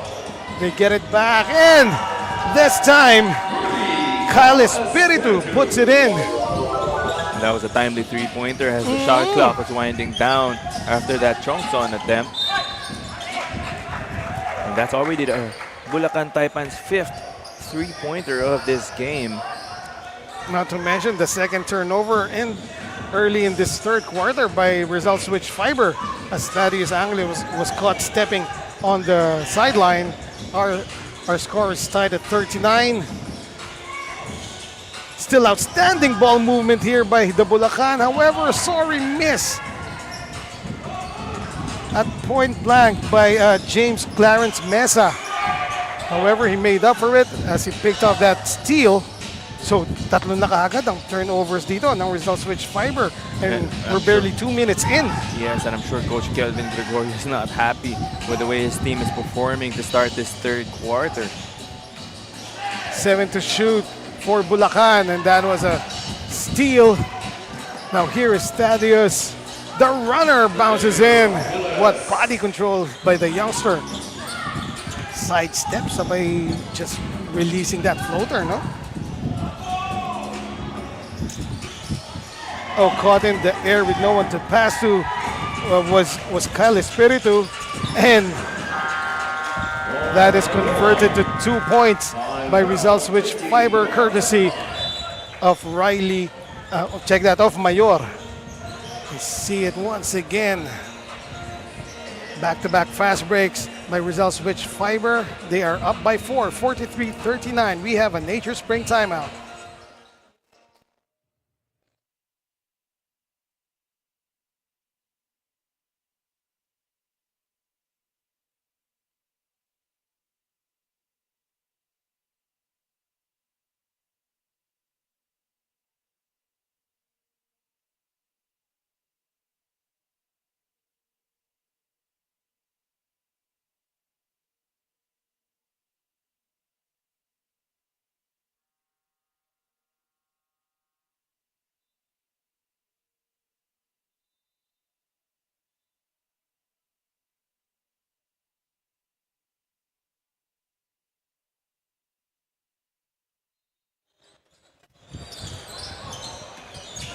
They get it back, and this time Kyle Espiritu puts it in. That was a timely three-pointer as the shot clock was winding down after that Chong Son attempt. And that's already the Bulacan Taipan's 5th three-pointer of this game. Not to mention the second turnover early in this third quarter by Rizal Switch Fiber, as Thaddeus Angle was caught stepping on the sideline. Our score is tied at 39. Still outstanding ball movement here by the Bulacan. However, a sorry miss at point blank by James Clarence Mesa. However, he made up for it as he picked off that steal. So, tatlo na kaagad ang turnovers dito ng Rizal Switch Fiber. And we're barely 2 minutes in. Yes, and I'm sure Coach Kelvin Gregorio is not happy with the way his team is performing to start this third quarter. 7 to shoot for Bulacan, and that was a steal. Now here is Thaddeus. The runner bounces in. What body control by the youngster. Sidesteps by just releasing that floater, no? Oh, caught in the air with no one to pass to was Kyle Espiritu, and that is converted to 2 points by Rizal Switch Fiber, courtesy of Riley. Check that off, Mayor. We see it once again. Back-to-back fast breaks by Rizal Switch Fiber. They are up by 4, 43-39. We have a Nature Spring timeout.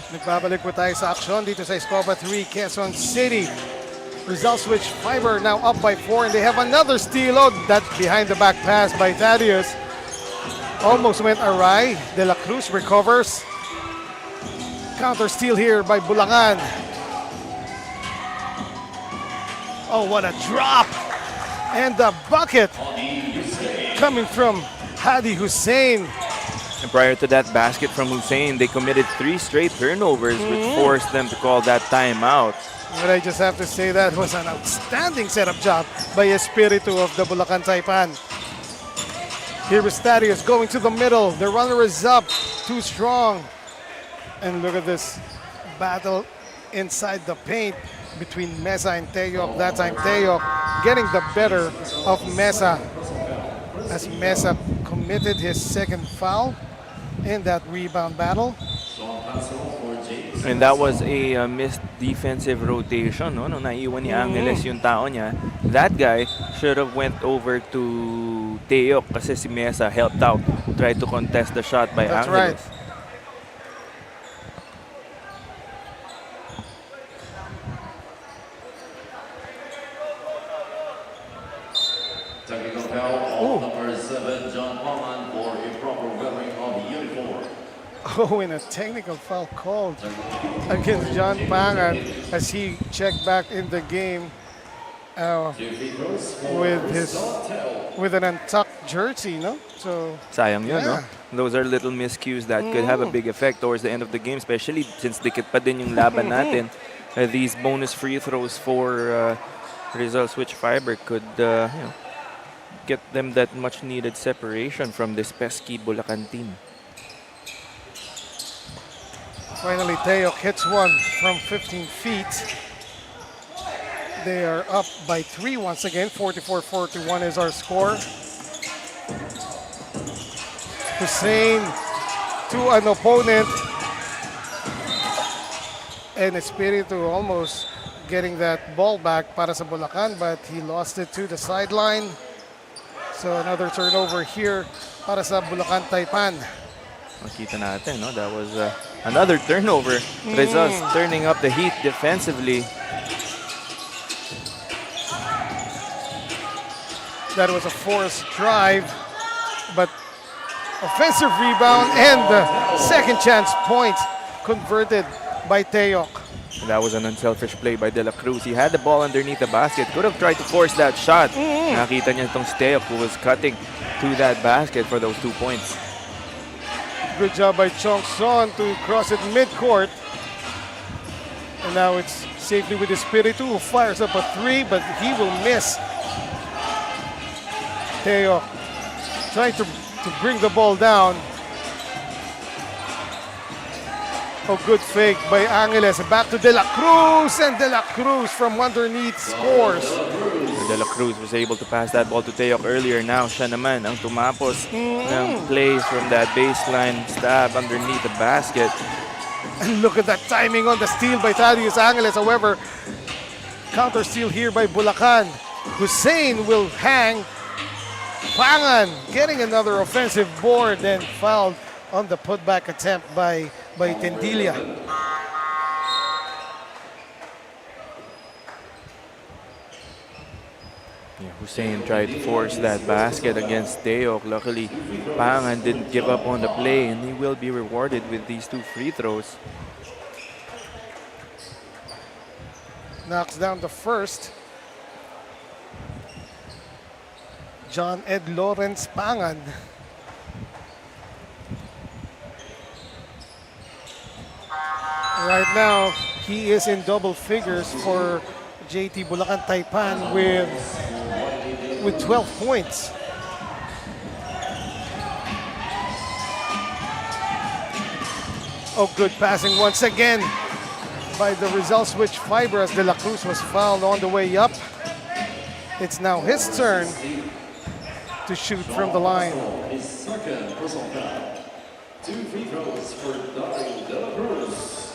Nagbabalik po tayo sa aksyon dito sa Escopa 3, Quezon City. Rizal Switch Fiber now up by 4, and they have another steal. Oh, that behind the back pass by Thaddeus almost went awry. De La Cruz recovers. Counter steal here by Bulacan. Oh, what a drop! And the bucket coming from Hadi Hussein. And prior to that basket from Hussein, they committed 3 straight turnovers, which forced them to call that timeout. But I just have to say that was an outstanding setup job by Espiritu of the Bulacan Taipan. Here is Thaddeus going to the middle. The runner is up, too strong. And look at this battle inside the paint between Mesa and Teyok. That time Teyok getting the better of Mesa, as Mesa committed his second foul in that rebound battle. And that was a missed defensive rotation, no? Nung naiwan ni Angeles yung tao niya, that guy should have went over to Teyok kasi si Mesa helped out, tried to contest the shot by That's Angeles. right. Technical foul on number 7, John Paman, for improper wearing of uniform. Oh, and a technical foul called against John Pangan as he checked back in the game with an untucked jersey, no? So Sayang yun, no? yeah. Those are little miscues that could have a big effect towards the end of the game, especially since dikit pa din yung laban natin. These bonus free throws for Rizal Switch Fiber could get them that much needed separation from this pesky Bulacan team. Finally, Teyok hits one from 15 feet. They are up by 3 once again. 44-41 is our score. Hussein to an opponent. And Espiritu almost getting that ball back para sa Bulacan, but he lost it to the sideline. So another turnover here para sa Bulacan Taipan. Makita natin, no? That was another turnover. Rizal's turning up the heat defensively. That was a forced drive, but offensive rebound and the second chance point converted by Teyok. That was an unselfish play by De La Cruz. He had the ball underneath the basket. Could have tried to force that shot. Nakita niya itong Teyok who was cutting to that basket for those 2 points. Good job by Chong Son to cross it midcourt. And now it's safely with Espiritu, who fires up a 3, but he will miss. Teo trying to bring the ball down. Oh, good fake by Angeles. Back to De La Cruz, and De La Cruz from underneath scores. De La Cruz was able to pass that ball to Teok earlier. Now siya naman ang tumapos ng plays from that baseline stab underneath the basket. And look at that timing on the steal by Thaddeus Angeles. However, counter steal here by Bulacan. Hussein will hang. Pangan getting another offensive board and fouled on the putback attempt by Tendilia. Yeah, Hussein tried to force that basket against Teok. Luckily, Pangan didn't give up on the play, and he will be rewarded with these 2 free throws. Knocks down the first. John Ed Lawrence Pangan. Right now, he is in double figures for JT Bulacan Taipan with 12 points. Oh, good passing once again by the Rizal switch fiber as De La Cruz was fouled on the way up. It's now his turn to shoot from the line. His second personal foul. 2 free throws for Dario De La Cruz.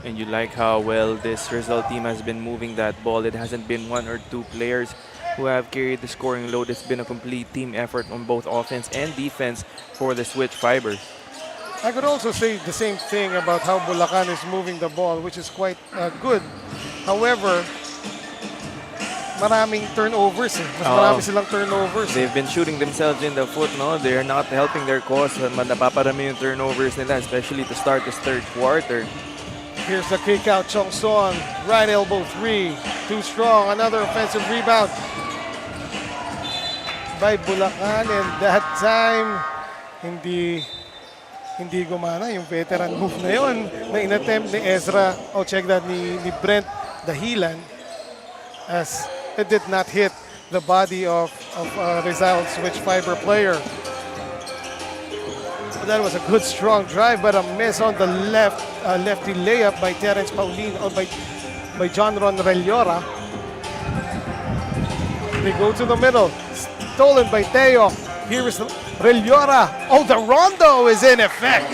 And you like how well this Rizal team has been moving that ball. It hasn't been 1 or 2 players who have carried the scoring load. It's been a complete team effort on both offense and defense for the switch fibers. I could also say the same thing about how Bulacan is moving the ball, which is quite good. However, maraming turnovers. Mas marami silang turnovers. They've been shooting themselves in the foot, no? They're not helping their cause. Napaparami yung turnovers nila, especially to start this third quarter. Here's the kick out, Chong Son. Right elbow 3. Too strong. Another offensive rebound by Bulacan. And that time, hindi gumana yung veteran move na yun na inattempt ni Ezra. Oh, check that, ni Brent Dahilan, as it did not hit the body of Rizal switch fiber player. That was a good strong drive, but a miss on the lefty layup by Terence Paulin or by John Ron Reliora. They go to the middle, stolen by Teo. Here is Reliora. Oh, the rondo is in effect.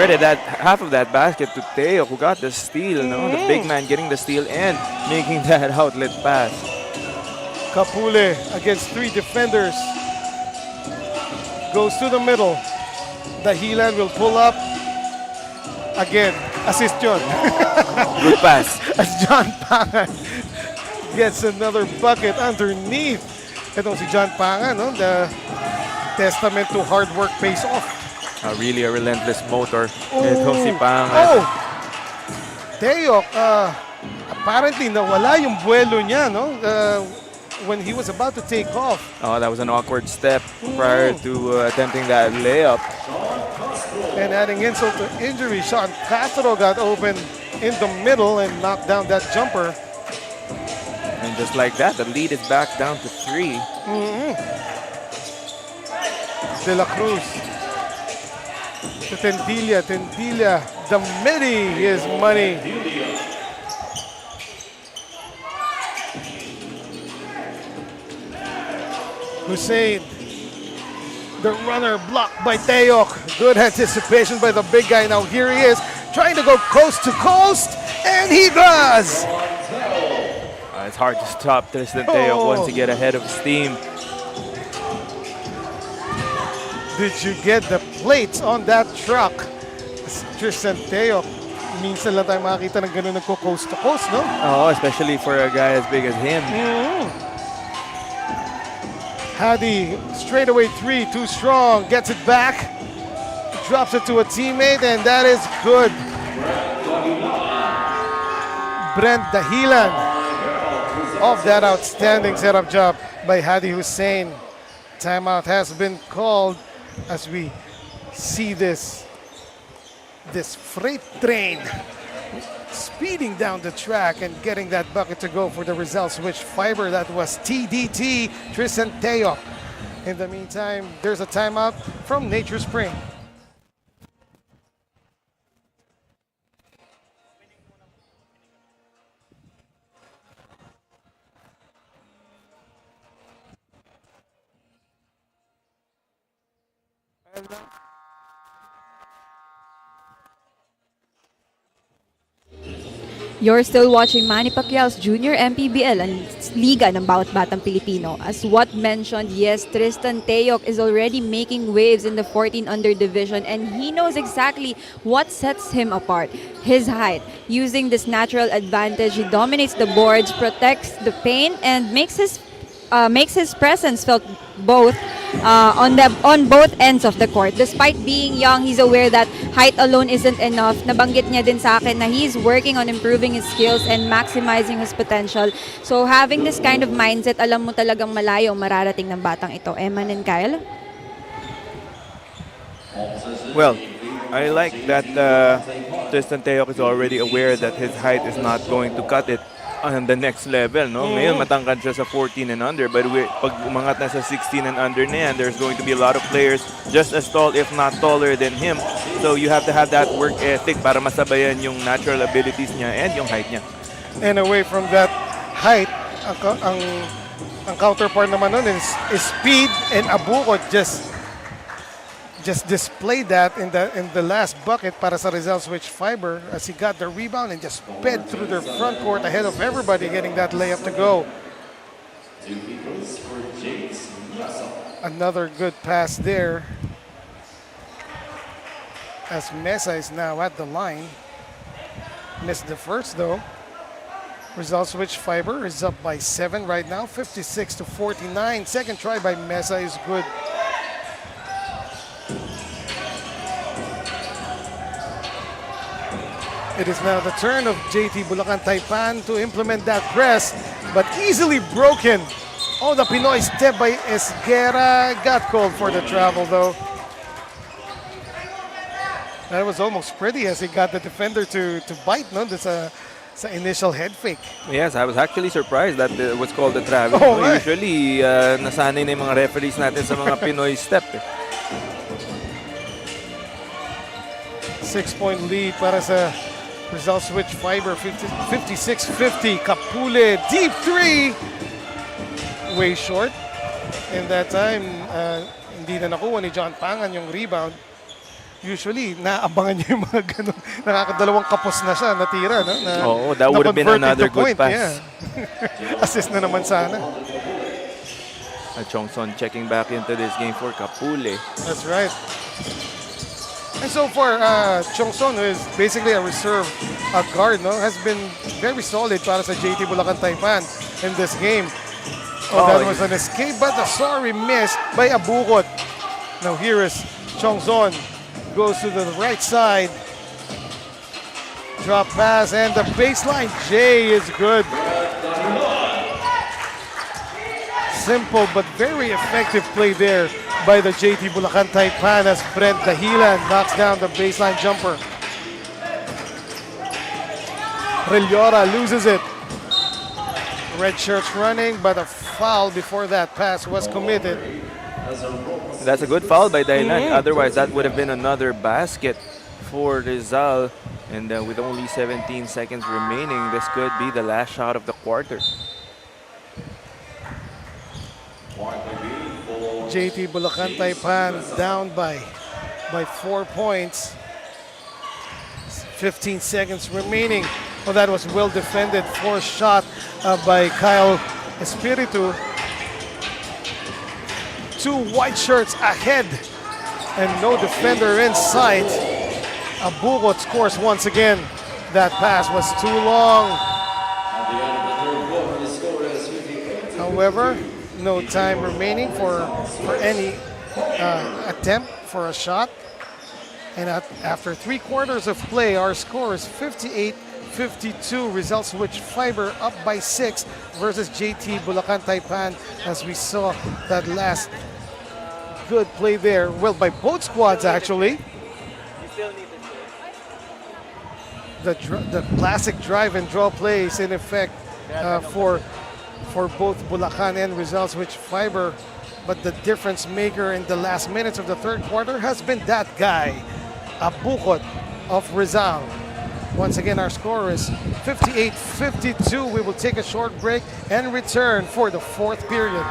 Credit that half of that basket to Teo, who got the steal. No? The big man getting the steal and making that outlet pass. Kapule against 3 defenders. Goes to the middle. Dahilan will pull up. Again, assist yun. Good pass. As John Pangan gets another bucket underneath. Itong si John Pangan, no? The testament to hard work pays off. Really a relentless motor. Itong si Pangan. Oh! Teo, apparently nawala yung buwelo niya, no? When he was about to take off. Oh, that was an awkward step prior to attempting that layup. And adding insult to injury, Sean Castro got open in the middle and knocked down that jumper. And just like that, the lead is back down to 3. De La Cruz to Tendilia. Tendilia, the midi is money. Hussein, the runner blocked by Teok. Good anticipation by the big guy. Now here he is, trying to go coast to coast, and he does. It's hard to stop Tristan Teok once you get ahead of steam. Did you get the plates on that truck? Tristan Teok, minsan lang tayo makakita ng ganun nagko-coast to coast, no? Oh, especially for a guy as big as him. Hadi, straightaway 3, too strong, gets it back, drops it to a teammate, and that is good. Brent Dahilan of that outstanding setup job by Hadi Hussein. Timeout has been called as we see this freight train speeding down the track and getting that bucket to go for the Rizal switch fiber. That was TDT, Tristan Teo. In the meantime, there's a timeout from Nature Spring. You're still watching Manny Pacquiao's Junior MPBL, ang liga ng bawat batang Pilipino. As what mentioned, yes, Tristan Teyok is already making waves in the 14 under division, and he knows exactly what sets him apart. His height. Using this natural advantage, he dominates the boards, protects the paint, and makes his presence felt both on both ends of the court. Despite being young, he's aware that height alone isn't enough. Nabanggit niya din sa akin na he's working on improving his skills and maximizing his potential. So having this kind of mindset, alam mo talagang malayo mararating ng batang ito. Eman and Kyle? Well, I like that Tristan Teyok is already aware that his height is not going to cut it on the next level, no? Ngayon, matangkad siya sa 14 and under, but pag umangat na sa 16 and under na yan, there's going to be a lot of players just as tall, if not taller than him. So you have to have that work ethic para masabayan yung natural abilities niya and yung height niya. And away from that height, ang counterpart naman nun is speed, and Abukot just displayed that in the last bucket para sa Rizal switch fiber as he got the rebound and just sped through their front court ahead of everybody getting that layup to go. Another good pass there as Mesa is now at the line. Missed the first though. Rizal switch fiber is up by 7 right now, 56-49. Second try by Mesa is good. It is now the turn of JT Bulacan Taipan to implement that press, but easily broken. Oh, the Pinoy step by Esguera got called for the travel though. That was almost pretty as he got the defender to bite, no? That's sa initial head fake. Yes, I was actually surprised that it was called the travel. Oh, right. Usually, nasanay na yung mga referees natin sa mga Pinoy step. 6-point lead para sa Rizal switch fiber, 56-50. Kapule, deep three. Way short. And that time, hindi na nakuha ni John Pangan yung rebound. Usually, naabangan niya yung mga ganun. Nakakadalawang kapos na siya, natira. No? That would have been another good pass. Yeah. Assist na naman sana. Chongson checking back into this game for Kapule. That's right. And so far, Chongson, who is basically a reserve guard, no, has been very solid para sa JT Bulacan Taipan in this game. That was an escape, but a sorry miss by Abukot. Now here is Chongson, goes to the right side. Drop pass and the baseline. Jay is good. Simple but very effective play there by the JT Bulacan Taipan as Brent Dahilan knocks down the baseline jumper. Reliora loses it. Red shirts running, but a foul before that pass was committed. That's a good foul by Dahilan. Otherwise, that would have been another basket for Rizal. And with only 17 seconds remaining, this could be the last shot of the quarter. JT Bulacan Taipan down by 4 points. 15 seconds remaining. Well, that was well defended. Fourth shot by Kyle Espiritu. Two white shirts ahead and no defender in sight. Abukot scores once again. That pass was too long. However, no time remaining for any attempt for a shot. And after 3 quarters of play, our score is 58-52. Results which Fiber up by 6 versus JT Bulacan Taipan, as we saw that last good play there. Well, by both squads actually. the classic drive and draw plays in effect for both Bulacan and Rizal Switch Fiber. But the difference maker in the last minutes of the third quarter has been that guy, Abukot of Rizal. Once again, our score is 58-52. We will take a short break and return for the fourth period.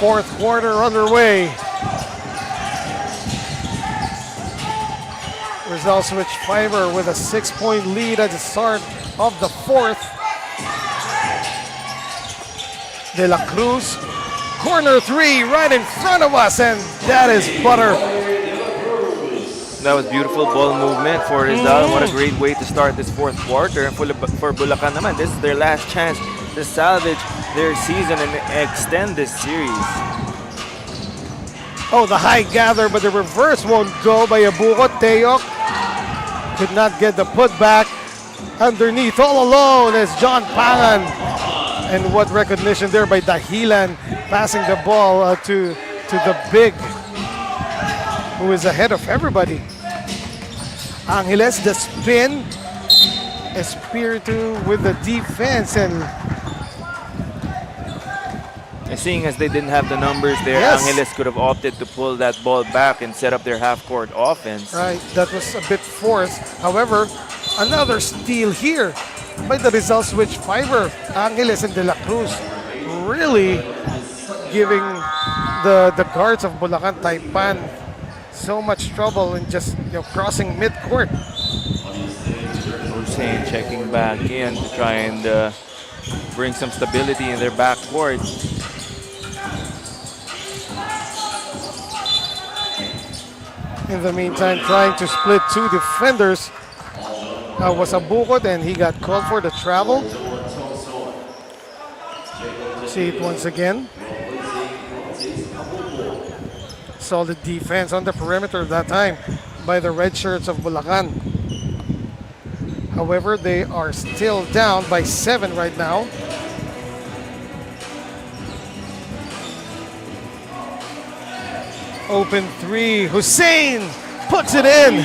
Fourth quarter underway. Rizal Switch Fiber with a 6-point lead at the start of the fourth. De La Cruz, corner three right in front of us, and that is butter. That was beautiful ball movement for Rizal. What a great way to start this fourth quarter. And for Bulacan naman, this is their last chance to salvage their season and extend this series. Oh, the high gather, but the reverse won't go by Abukot. Teok could not get the putback. Underneath, all alone, is John Pangan. And what recognition there by Dahilan, passing the ball to the big, who is ahead of everybody. Angeles, the spin. Espiritu with the defense, and seeing as they didn't have the numbers there, yes, Angeles could have opted to pull that ball back and set up their half-court offense. Right, that was a bit forced. However, another steal here by the Rizal Switch Fiber. Angeles and De La Cruz really giving the guards of Bulacan Taipan so much trouble in just crossing mid-court. Hussein checking back in to try and bring some stability in their backcourt. In the meantime, trying to split two defenders was Abukot, and he got called for the travel. See it once again. Solid defense on the perimeter that time by the red shirts of Bulacan. However, they are still down by 7 right now. Open three, Hussein puts it in.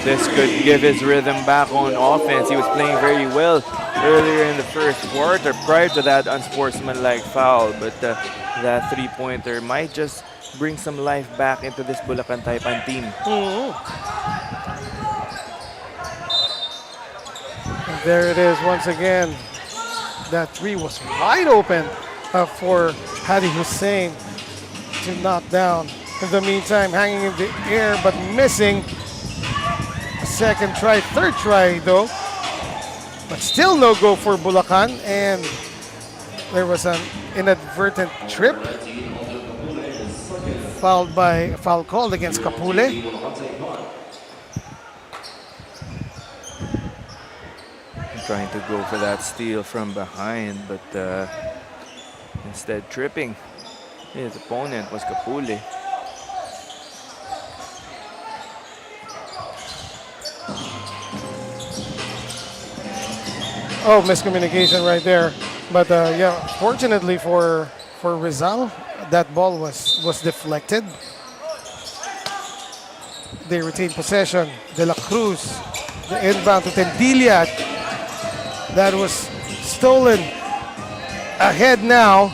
This could give his rhythm back on offense. He was playing very well earlier in the first quarter prior to that unsportsmanlike foul, but that three-pointer might just bring some life back into this Bulacan Taipan team. And there it is once again. That three was wide open for Hadi Hussein to knock down. In the meantime, hanging in the air but missing. Second try, third try though. But still no go for Bulacan, and there was an inadvertent trip. Foul called against Kapule. Trying to go for that steal from behind, but instead tripping. His opponent was Kapule. Oh, miscommunication right there. But yeah, fortunately for Rizal, that ball was deflected. They retained possession. De La Cruz, the inbound to Tendilla. That was stolen. Ahead now,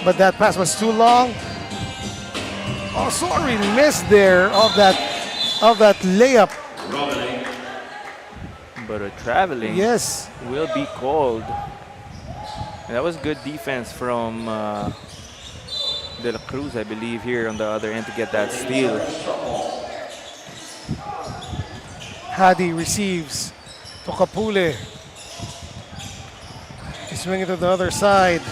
but that pass was too long. Oh, sorry, missed there of that layup. But a traveling, yes, will be called. And that was good defense from De La Cruz, I believe, here on the other end to get that steal. Hadi receives to Kapule. He's swinging to the other side.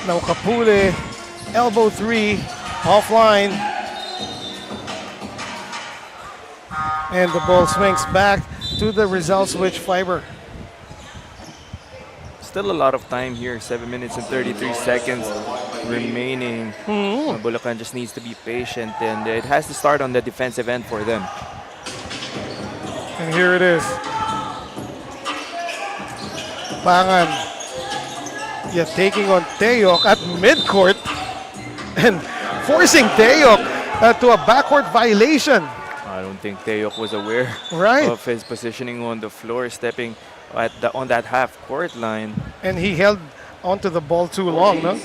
Now Kapule, elbow three, offline. And the ball swings back to the Rizal Switch Fiber. still a lot of time here. 7 minutes and 33 seconds remaining. Bulacan just needs to be patient, and it has to start on the defensive end for them. And here it is. Pangan. Yeah, taking on Teok at midcourt and forcing Teok to a backcourt violation. I don't think Teok was aware of his positioning on the floor, stepping on that half-court line. And he held onto the ball too long, no?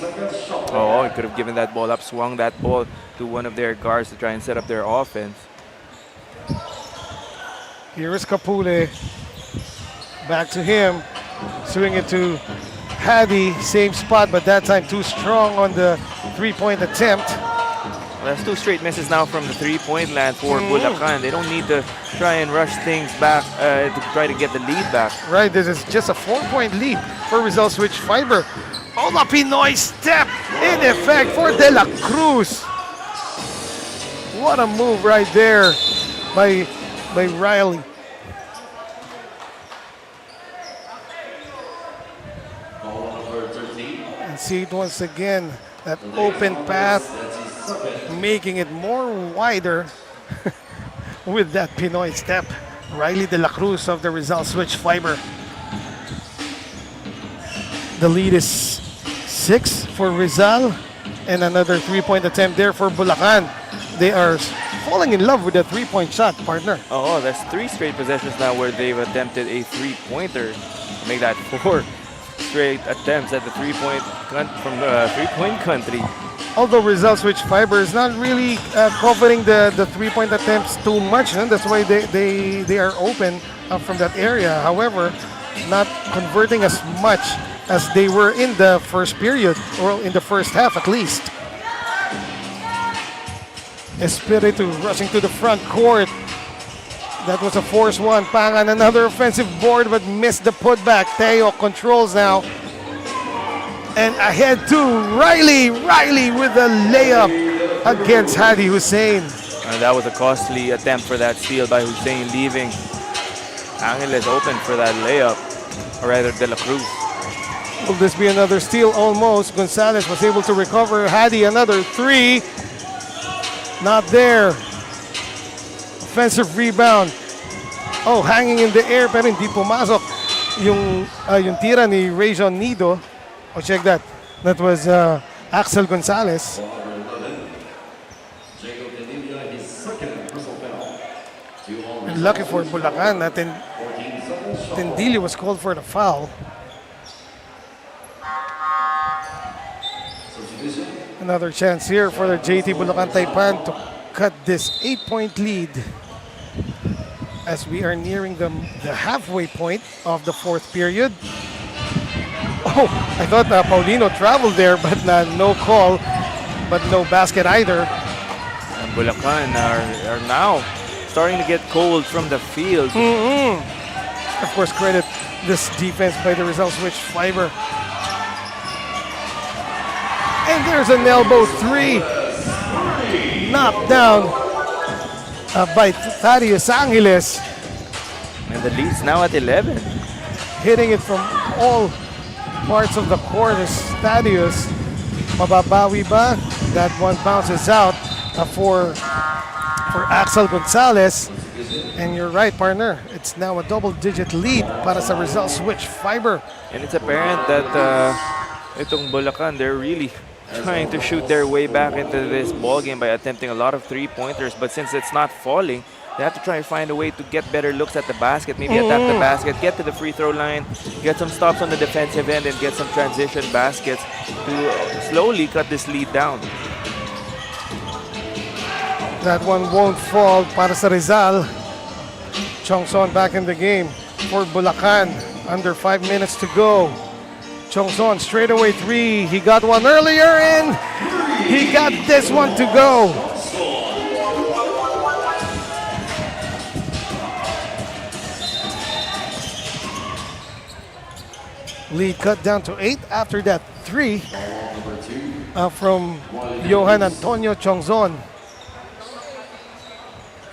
Oh, he could have given that ball up, swung that ball to one of their guards to try and set up their offense. Here is Kapule. Back to him. Swing it to Hadi. Same spot, but that time too strong on the three-point attempt. Well, that's 2 straight misses now from the three-point land for Bulacan. They don't need to try and rush things back to try to get the lead back. Right, this is just a 4-point lead for Rizal Switch Fiber. Oh, the Pinoy step in effect for De La Cruz. What a move right there by Riley. And see it once again, that open path, making it more wider with that Pinoy step. Riley De La Cruz of the Rizal Switch Fiber. The lead is 6 for Rizal, and another 3-point attempt there for Bulacan. They are falling in love with the 3-point shot, partner. Oh, that's 3 straight possessions now where they've attempted a 3-pointer. Make that 4 straight attempts at the 3-point from the 3-point country. Although Rizal Switch Fiber is not really covering the 3-point attempts too much, and that's why they are open from that area. However, not converting as much as they were in the first period, or in the first half at least. Espiritu rushing to the front court. That was a forced one. Pangan, another offensive board, but missed the putback. Teo controls now. And ahead to Riley. Riley with a layup against Hadi Hussein. And that was a costly attempt for that steal by Hussein, leaving Angeles open for that layup, or rather De La Cruz. Will this be another steal? Almost. Gonzalez was able to recover. Hadi, another 3. Not there. Offensive rebound. Oh, hanging in the air pero hindi pumasok yung tira ni Rajon Nido. Oh, check that. That was Axel Gonzalez. And lucky for Bulacan that Tendili was called for the foul. Another chance here for the JT Bulacan Taipan to cut this 8-point lead as we are nearing the halfway point of the 4th period. Oh, I thought Paulino traveled there, but no call, but no basket either. And Bulacan are now starting to get cold from the field. Of course, credit this defense by the Rizal Switch Fiber. And there's an elbow 3. Knocked down by Thaddeus Angeles. And the lead's now at 11. Hitting it from all parts of the court is Thaddeus. Mababawi ba? That one bounces out for Axel Gonzalez. And you're right, partner. It's now a double-digit lead para sa Rizal Switch Fiber. And it's apparent that itong Bulacan, they're really trying to shoot their way back into this ball game by attempting a lot of 3-pointers. But since it's not falling, they have to try and find a way to get better looks at the basket, maybe attack the basket, get to the free throw line, get some stops on the defensive end, and get some transition baskets to slowly cut this lead down. That one won't fall para sa Rizal. Chongson back in the game for Bulacan. Under 5 minutes to go. Chongson straightaway 3. He got one earlier and he got this one to go. Lead cut down to 8 after that 3 from Johan Antonio Chongson.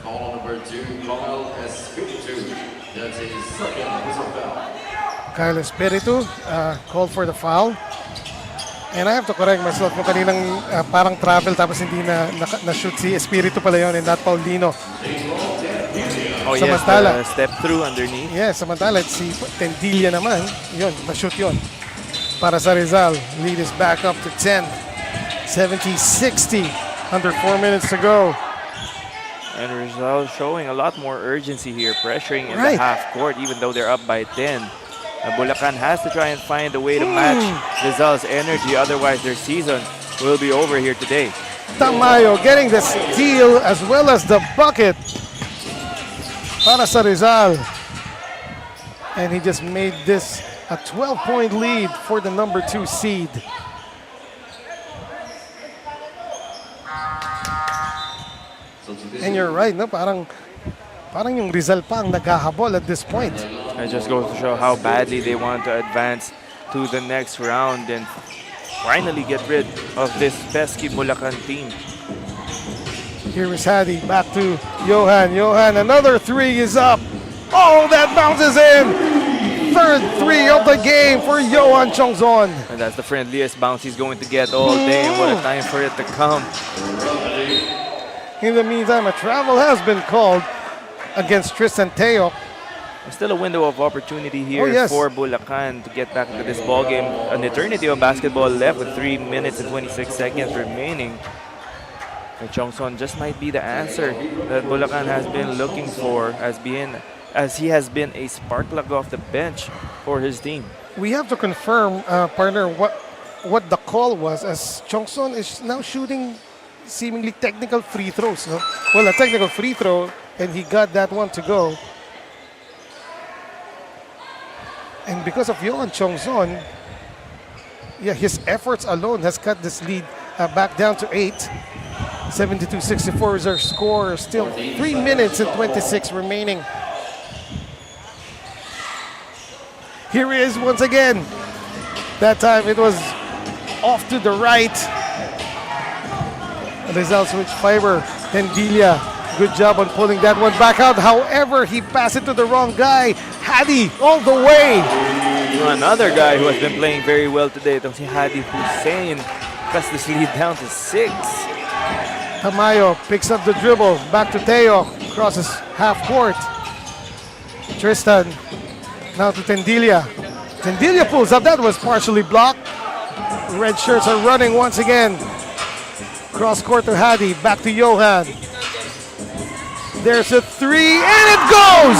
Call number 2, Kyle Espiritu. That's his second whistle foul. Kyle Espiritu called for the foul. And I have to correct myself. Yung kaninang parang travel tapos hindi na-shoot si Espiritu pala yun and not Paulino. Oh Samantala. yes, the step through underneath. Yes, samantala si Tendilla naman. Yun, na-shoot yun. Para sa Rizal, lead is back up to 10. 70-60. Under 4 minutes to go. And Rizal showing a lot more urgency here, pressuring in Right. the half court even though they're up by 10. Bulacan has to try and find a way to match Rizal's energy, otherwise their season will be over here today. Tamayo getting the steal as well as the bucket para sa Rizal. And he just made this a 12-point lead for the number 2 seed. And you're right, no? Parang yung Rizal pa ang naghahabol at this point. It just goes to show how badly they want to advance to the next round and finally get rid of this pesky Bulacan team. Here is Hadi, back to Johan. Johan, another 3 is up. Oh, that bounces in. Third 3 of the game for Johan Chongzon. And that's the friendliest bounce he's going to get all day. And what a time for it to come. In the meantime, a travel has been called against Tristan Teo. There's still a window of opportunity here for Bulacan to get back into this ball game. An eternity of basketball left with 3 minutes and 26 seconds remaining. And Chongson just might be the answer that Bulacan has been looking for, as he has been a spark plug off the bench for his team. We have to confirm, partner, what the call was, as Chongson is now shooting seemingly technical free throws. No? Well, a technical free throw, and he got that one to go. And because of Johan Chongzon, yeah, his efforts alone has cut this lead back down to 8. 72-64 is our score. Still 3 minutes and 26 remaining. Here he is once again. That time it was off to the right. Rizal switch fiber. Tendilla, good job on pulling that one back out. However, he passed it to the wrong guy. Hadi all the way. Another guy who has been playing very well today, si Hadi Hussein, cuts this lead down to 6. Tamayo picks up the dribble. Back to Teo. Crosses half court. Tristan. Now to Tendilla. Tendilla pulls up. That was partially blocked. Red shirts are running once again. Cross court to Hadi. Back to Johan. There's a 3 and it goes!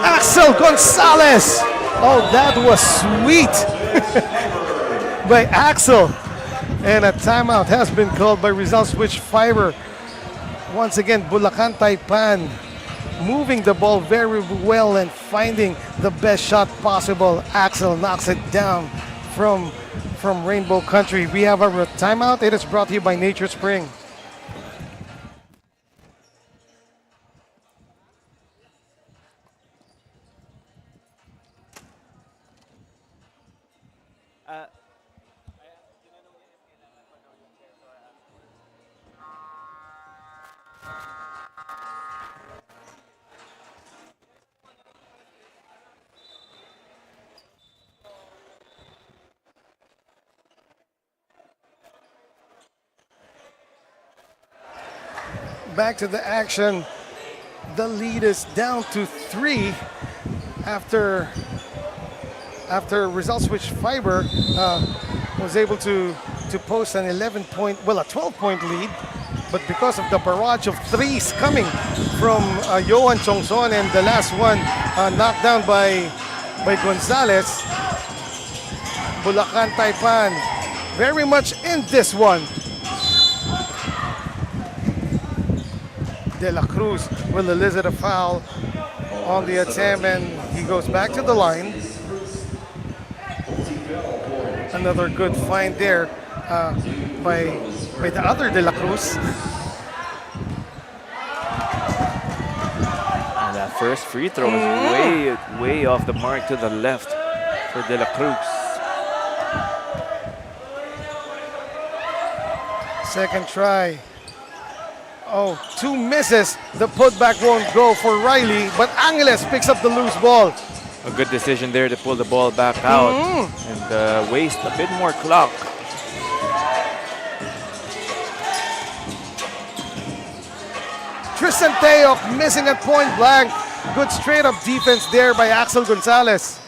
Axel Gonzalez. Oh, that was sweet by Axel. And a timeout has been called by Rizal Switch Fiber. Once again, Bulacan Taipan moving the ball very well and finding the best shot possible. Axel knocks it down from Rainbow Country. We have a timeout. It is brought to you by Nature Spring. Back to the action. The lead is down to 3 after Rizal Switch Fiber was able to post an 12-point lead, but because of the barrage of threes coming from Johan Chongzon and the last one knocked down by Gonzalez, Bulacan Taipan very much in this one. De La Cruz will elicit a foul on the attempt, and he goes back to the line. Another good find there by the other De La Cruz. And that first free throw is way off the mark to the left for De La Cruz. Second try. Oh, 2 misses. The putback won't go for Riley, but Angeles picks up the loose ball. A good decision there to pull the ball back out and waste a bit more clock. Tristan Teok missing at point blank. Good straight up defense there by Axel Gonzalez.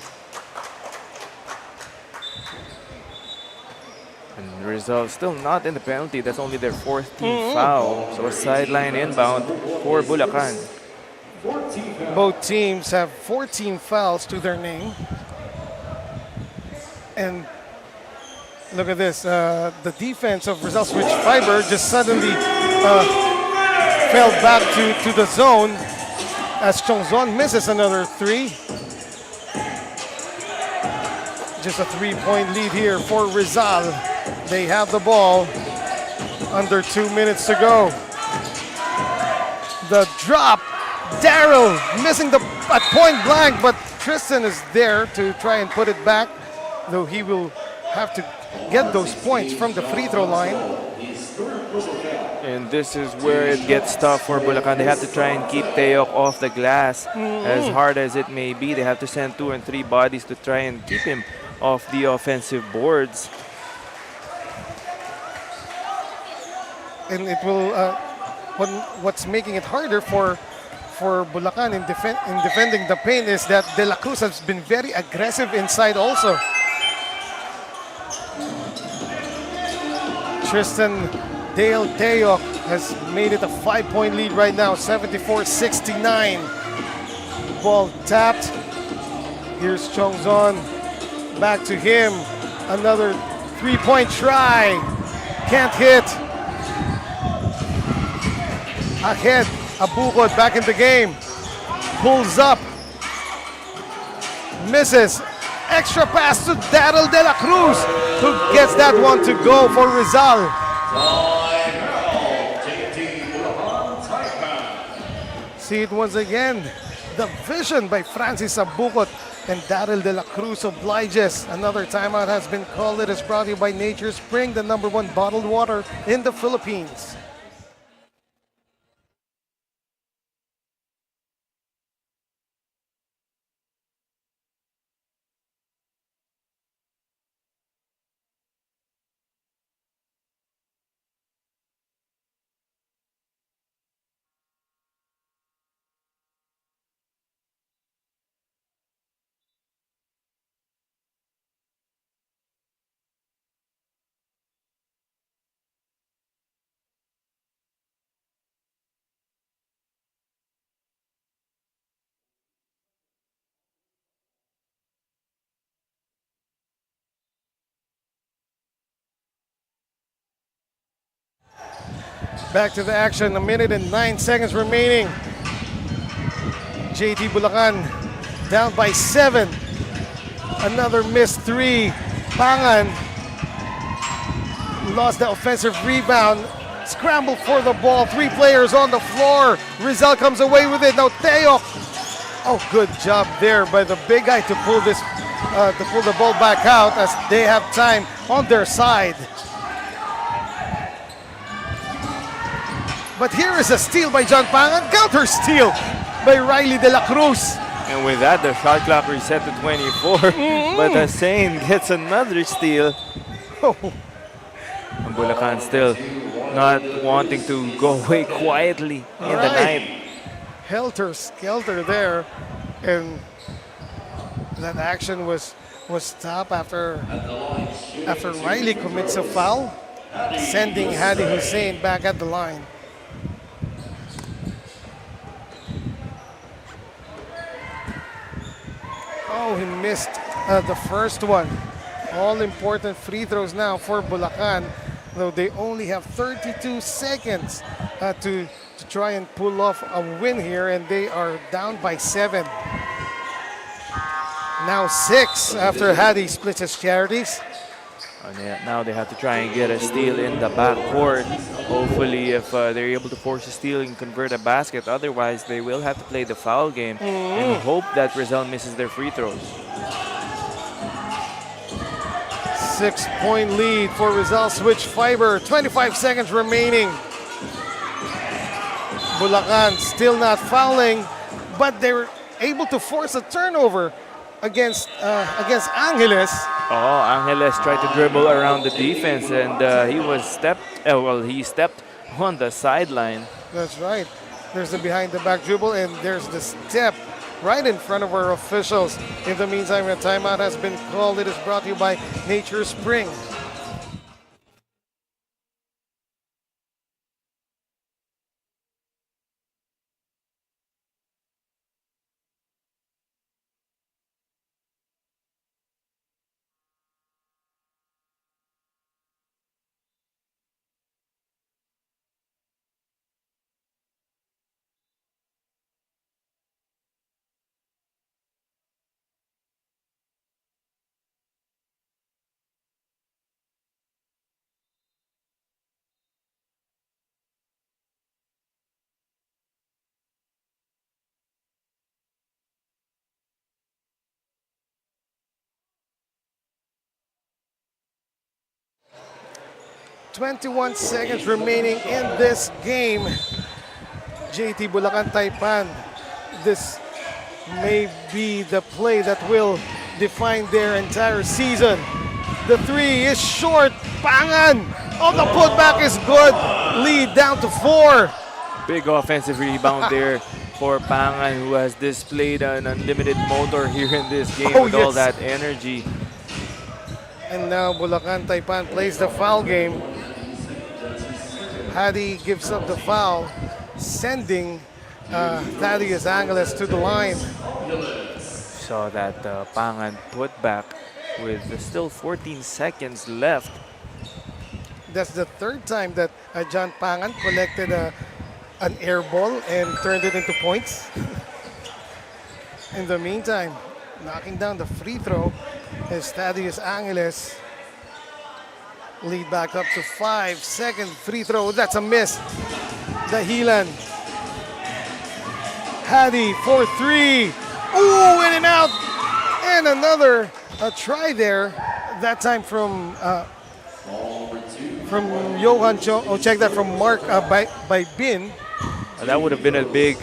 And Rizal still not in the penalty. That's only their fourth team foul. So a sideline inbound for Bulacan. Both teams have 14 fouls to their name. And look at this. The defense of Rizal Switch Fiber just suddenly fell back to the zone as Chongzon misses another three. Just a 3-point lead here for Rizal. They have the ball. Under 2 minutes to go. The drop. Daryl missing at point blank, but Tristan is there to try and put it back, though he will have to get those points from the free throw line. And this is where it gets tough for Bulacan. They have to try and keep Teok off the glass. As hard as it may be, they have to send 2 and 3 bodies to try and keep him off the offensive boards. And it will, what's making it harder for Bulacan in defending the paint is that De La Cruz has been very aggressive inside also. Tristan Dale Teok has made it a 5-point lead right now, 74-69. Ball tapped. Here's Chongzon. Back to him. Another 3-point try. Can't hit. Ahead. Abukod back in the game. Pulls up. Misses. Extra pass to Daryl De La Cruz, who gets that one to go for Rizal. See it once again. The vision by Francis Abukod and Daryl De La Cruz obliges. Another timeout has been called. It is brought to you by Nature Spring, the #1 bottled water in the Philippines. Back to the action, 1 minute and 9 seconds remaining. JT Bulacan down by 7. Another missed 3. Pangan lost the offensive rebound. Scramble for the ball. 3 players on the floor. Rizal comes away with it. Now Teok. Oh, good job there by the big guy to pull the ball back out as they have time on their side. But here is a steal by John Pangan. Counter steal by Riley De La Cruz. And with that, the shot clock reset to 24. But Hussein gets another steal. And Bulacan still not wanting to go away quietly in the night. Helter skelter there. And that action was stopped after Riley commits a foul, sending Hadi Hussein back at the line. Oh, he missed the first one. All important free throws now for Bulacan, though they only have 32 seconds to try and pull off a win here, and they are down by 7. Now 6 after Hadi splits his charities. And now they have to try and get a steal in the backcourt. Hopefully, if they're able to force a steal and convert a basket, otherwise they will have to play the foul game and hope that Rizal misses their free throws. 6-point lead for Rizal Switch Fiber. 25 seconds remaining. Bulacan still not fouling, but they were able to force a turnover against Angeles. Oh, Angeles tried to dribble around the defense, and he stepped on the sideline. That's right. There's the behind the back dribble, and there's the step right in front of our officials. In the meantime, a timeout has been called. It is brought to you by Nature Spring. "21 seconds remaining in this game. JT Bulacan Taipan. This may be the play that will define their entire season. The three is short. Pangan! Oh, the putback is good. Lead down to 4. Big offensive rebound there for Pangan, who has displayed an unlimited motor here in this game with all that energy. And now Bulacan Taipan plays the foul game. Hadi gives up the foul, sending Thaddeus Angeles to the line. Saw that Pangan put back with still 14 seconds left. That's the third time that John Pangan collected an air ball and turned it into points. In the meantime, knocking down the free throw is Thaddeus Angeles. Lead back up to 5. Second free throw, that's a miss. Dahilan. Hadi for 3. Ooh, in and out. And another try there. That time from Johan Cho. Oh, check that from Mark by Bin. That would have been a big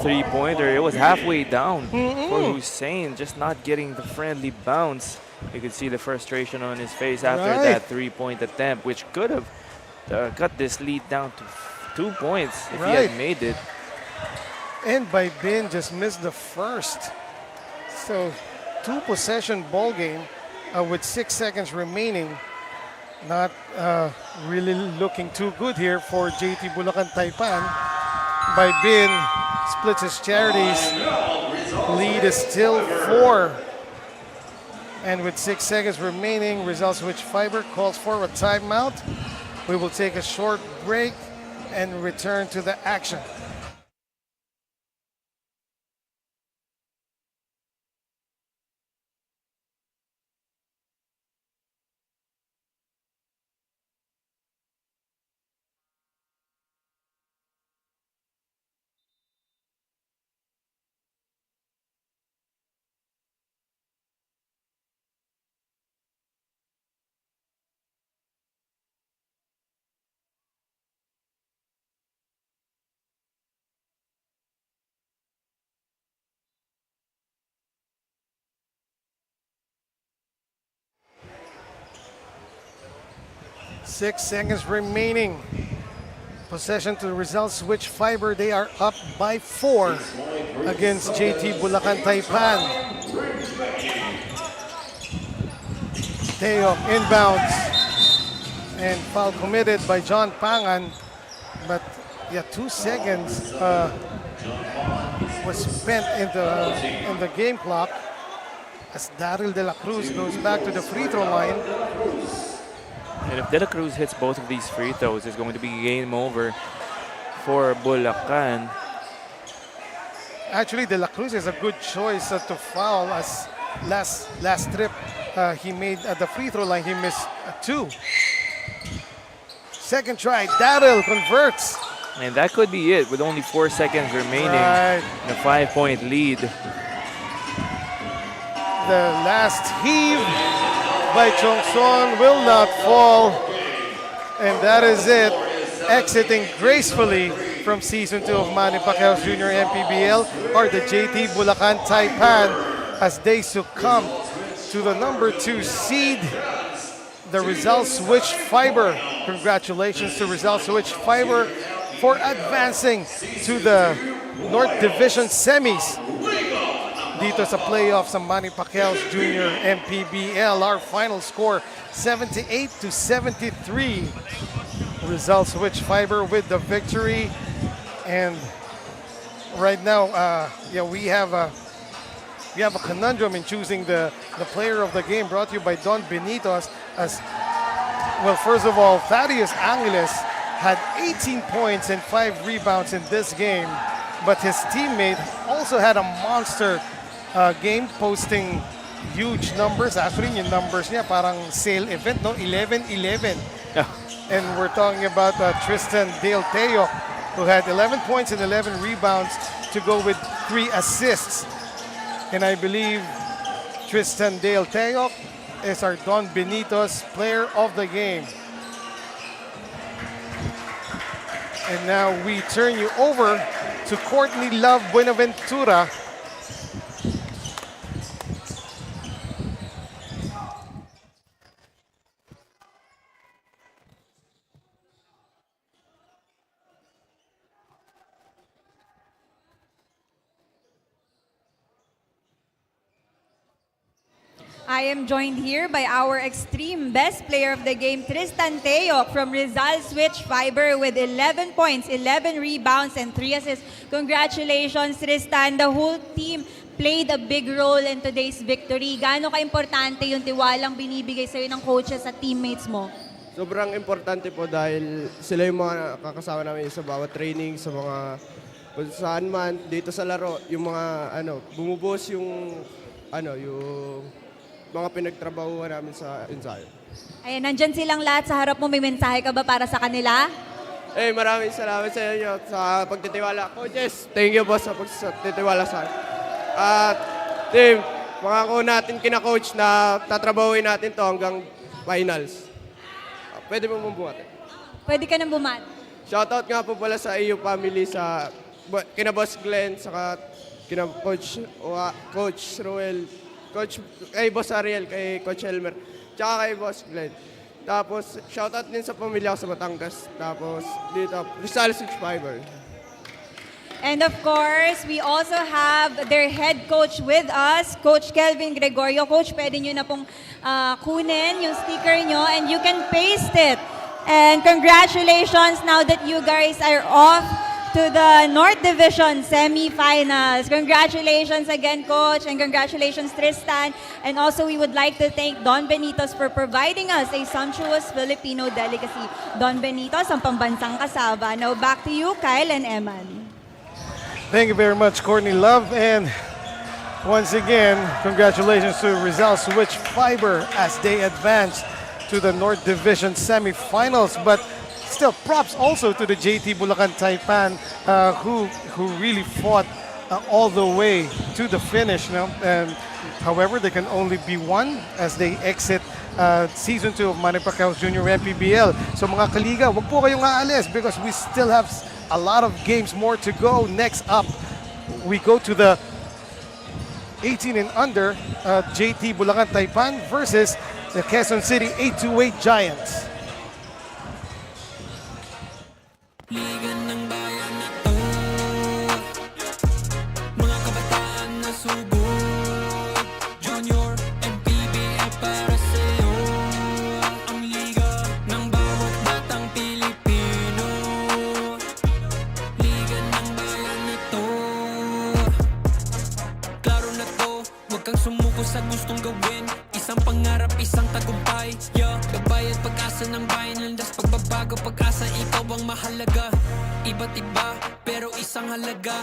three-pointer. It was halfway down for Hussein, just not getting the friendly bounce. You could see the frustration on his face after that three-point attempt, which could have cut this lead down to 2 points if he had made it. And by Bin just missed the first. So 2-possession ball game with 6 seconds remaining. Not really looking too good here for JT Bulacan Taipan. By Bin splits his charities. Lead is still 4. And with 6 seconds remaining, Rizal switch fiber calls for a timeout. We will take a short break and return to the action. Six seconds remaining. Possession to Rizal switch fiber. They are up by 4 against JT Bulacan Taipan. Teo inbounds. And foul committed by John Pangan. But yeah, 2 seconds was spent in the game clock as Daryl De La Cruz goes back to the free throw line. And if De La Cruz hits both of these free throws, it's going to be game over for Bulacan. Actually, De La Cruz is a good choice to foul, as last trip he made at the free throw line. He missed 2. Second try, Daryl converts. And that could be it with only 4 seconds remaining. Right. The 5-point lead. The last heave by Chongson will not fall. And that is it. Exiting gracefully from Season 2 of Manny Pacquiao's Junior MPBL are the JT Bulacan Taipan. as they succumb to the number 2 seed, the Rizal Switch Fiber. Congratulations to Rizal Switch Fiber for advancing to the North Division semis dito sa playoffs ng Manny Pacquiao's Junior MPBL. Our final score, 78-73. Rizal Switch Fiber with the victory. And right now, we have a conundrum in choosing the player of the game, brought to you by Don Benitos. First of all, Thaddeus Angeles had 18 points and 5 rebounds in this game, but his teammate also had a monster game, posting huge numbers. Actually, yung numbers niya parang sale event, no? 11-11. Yeah. And we're talking about Tristan Dale Teo, who had 11 points and 11 rebounds to go with 3 assists. And I believe Tristan Dale Teo is our Don Benitos player of the game. And now we turn you over to Courtney Love Buenaventura. I am joined here by our extreme best player of the game, Tristan Teo from Rizal Switch Fiber with 11 points, 11 rebounds, and 3 assists. Congratulations, Tristan. The whole team played a big role in today's victory. Gaano ka-importante yung tiwalang binibigay sa'yo ng coaches at teammates mo? Sobrang importante po dahil sila yung mga kakasama namin sa bawat training, sa mga kung saan man, dito sa laro, yung mga bumubuhos yung mga pinagtrabahuan namin sa ensayo. Ayan, nandyan silang lahat sa harap mo. May mensahe ka ba para sa kanila? Maraming salamat sa inyo sa pagtitiwala. Coaches, thank you po sa pagtitiwala sa akin. At team, pangako natin kina-coach na tatrabahuin natin to hanggang finals. Pwede mo bumuhat. Pwede ka nang bumat. Shoutout nga po pala sa EU family, sa kina Boss Glenn, saka kina Coach Ruel, kay Boss Ariel, kay Coach Elmer, tsaka kay Boss Glenn. Tapos, shoutout din sa pamilya ko sa Batangas. Tapos, dito, Rizal Switch Fiber. And of course, we also have their head coach with us, Coach Kelvin Gregorio. Coach, pwede nyo na pong kunin yung sticker nyo and you can paste it. And congratulations now that you guys are off to the North Division semifinals. Congratulations again, Coach, and congratulations, Tristan. And also, we would like to thank Don Benitos for providing us a sumptuous Filipino delicacy. Don Benitos, ang pambansang kasaba. Now, back to you, Kyle and Eman. Thank you very much, Courtney Love. And once again, congratulations to Rizal Switch Fiber as they advance to the North Division semifinals. But still, props also to the JT Bulacan Taipan, who really fought all the way to the finish. And however, they can only be one as they exit Season 2 of Manny Pacquiao's Junior MPBL. So mga kaliga, wag po kayong aalis because we still have a lot of games more to go. Next up, we go to the 18 and under JT Bulacan Taipan versus the Quezon City 828 Giants. Liga ng bayan na to, mga kabataan na sugod, Junior MPBL para sa'yo, ang liga ng bawat batang Pilipino, liga ng bayan na to. Klaro na to, huwag kang sumuko sa gustong gawin, isang pangarap, isang tagumpay, gabay at pag-asa ng bayan, landas pagbabago, pag-asa, ikaw ang mahalaga. Iba't iba, pero isang halaga.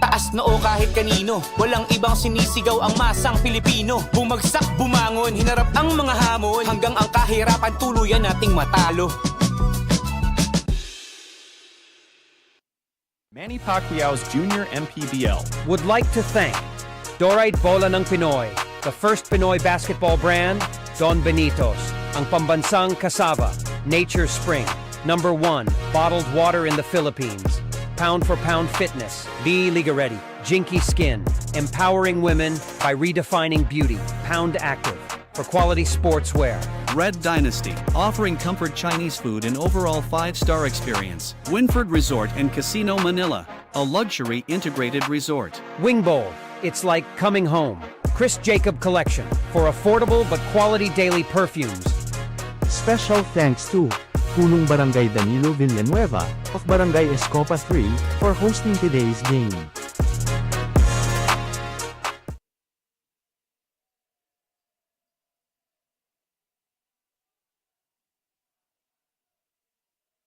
Taas noo kahit kanino, walang ibang sinisigaw ang masang Pilipino. Bumagsak, bumangon, hinarap ang mga hamon, hanggang ang kahirapan tuluyan nating matalo. Manny Pacquiao's Junior MPBL. Would like to thank Dorite Bola ng Pinoy, the first Pinoy basketball brand, Don Benitos, ang pambansang kasaba, Nature Spring, #1 bottled water in the Philippines. Pound for pound fitness. Be Liga Ready. Jinky Skin. Empowering women by redefining beauty. Pound Active. For quality sportswear. Red Dynasty, offering comfort Chinese food and overall 5-star experience. Winford Resort and Casino Manila, a luxury integrated resort. Wing Bowl. It's like coming home. Chris Jacob Collection. For affordable but quality daily perfumes. Special thanks to Punong Barangay Danilo Villanueva of Barangay Escopa 3 for hosting today's game.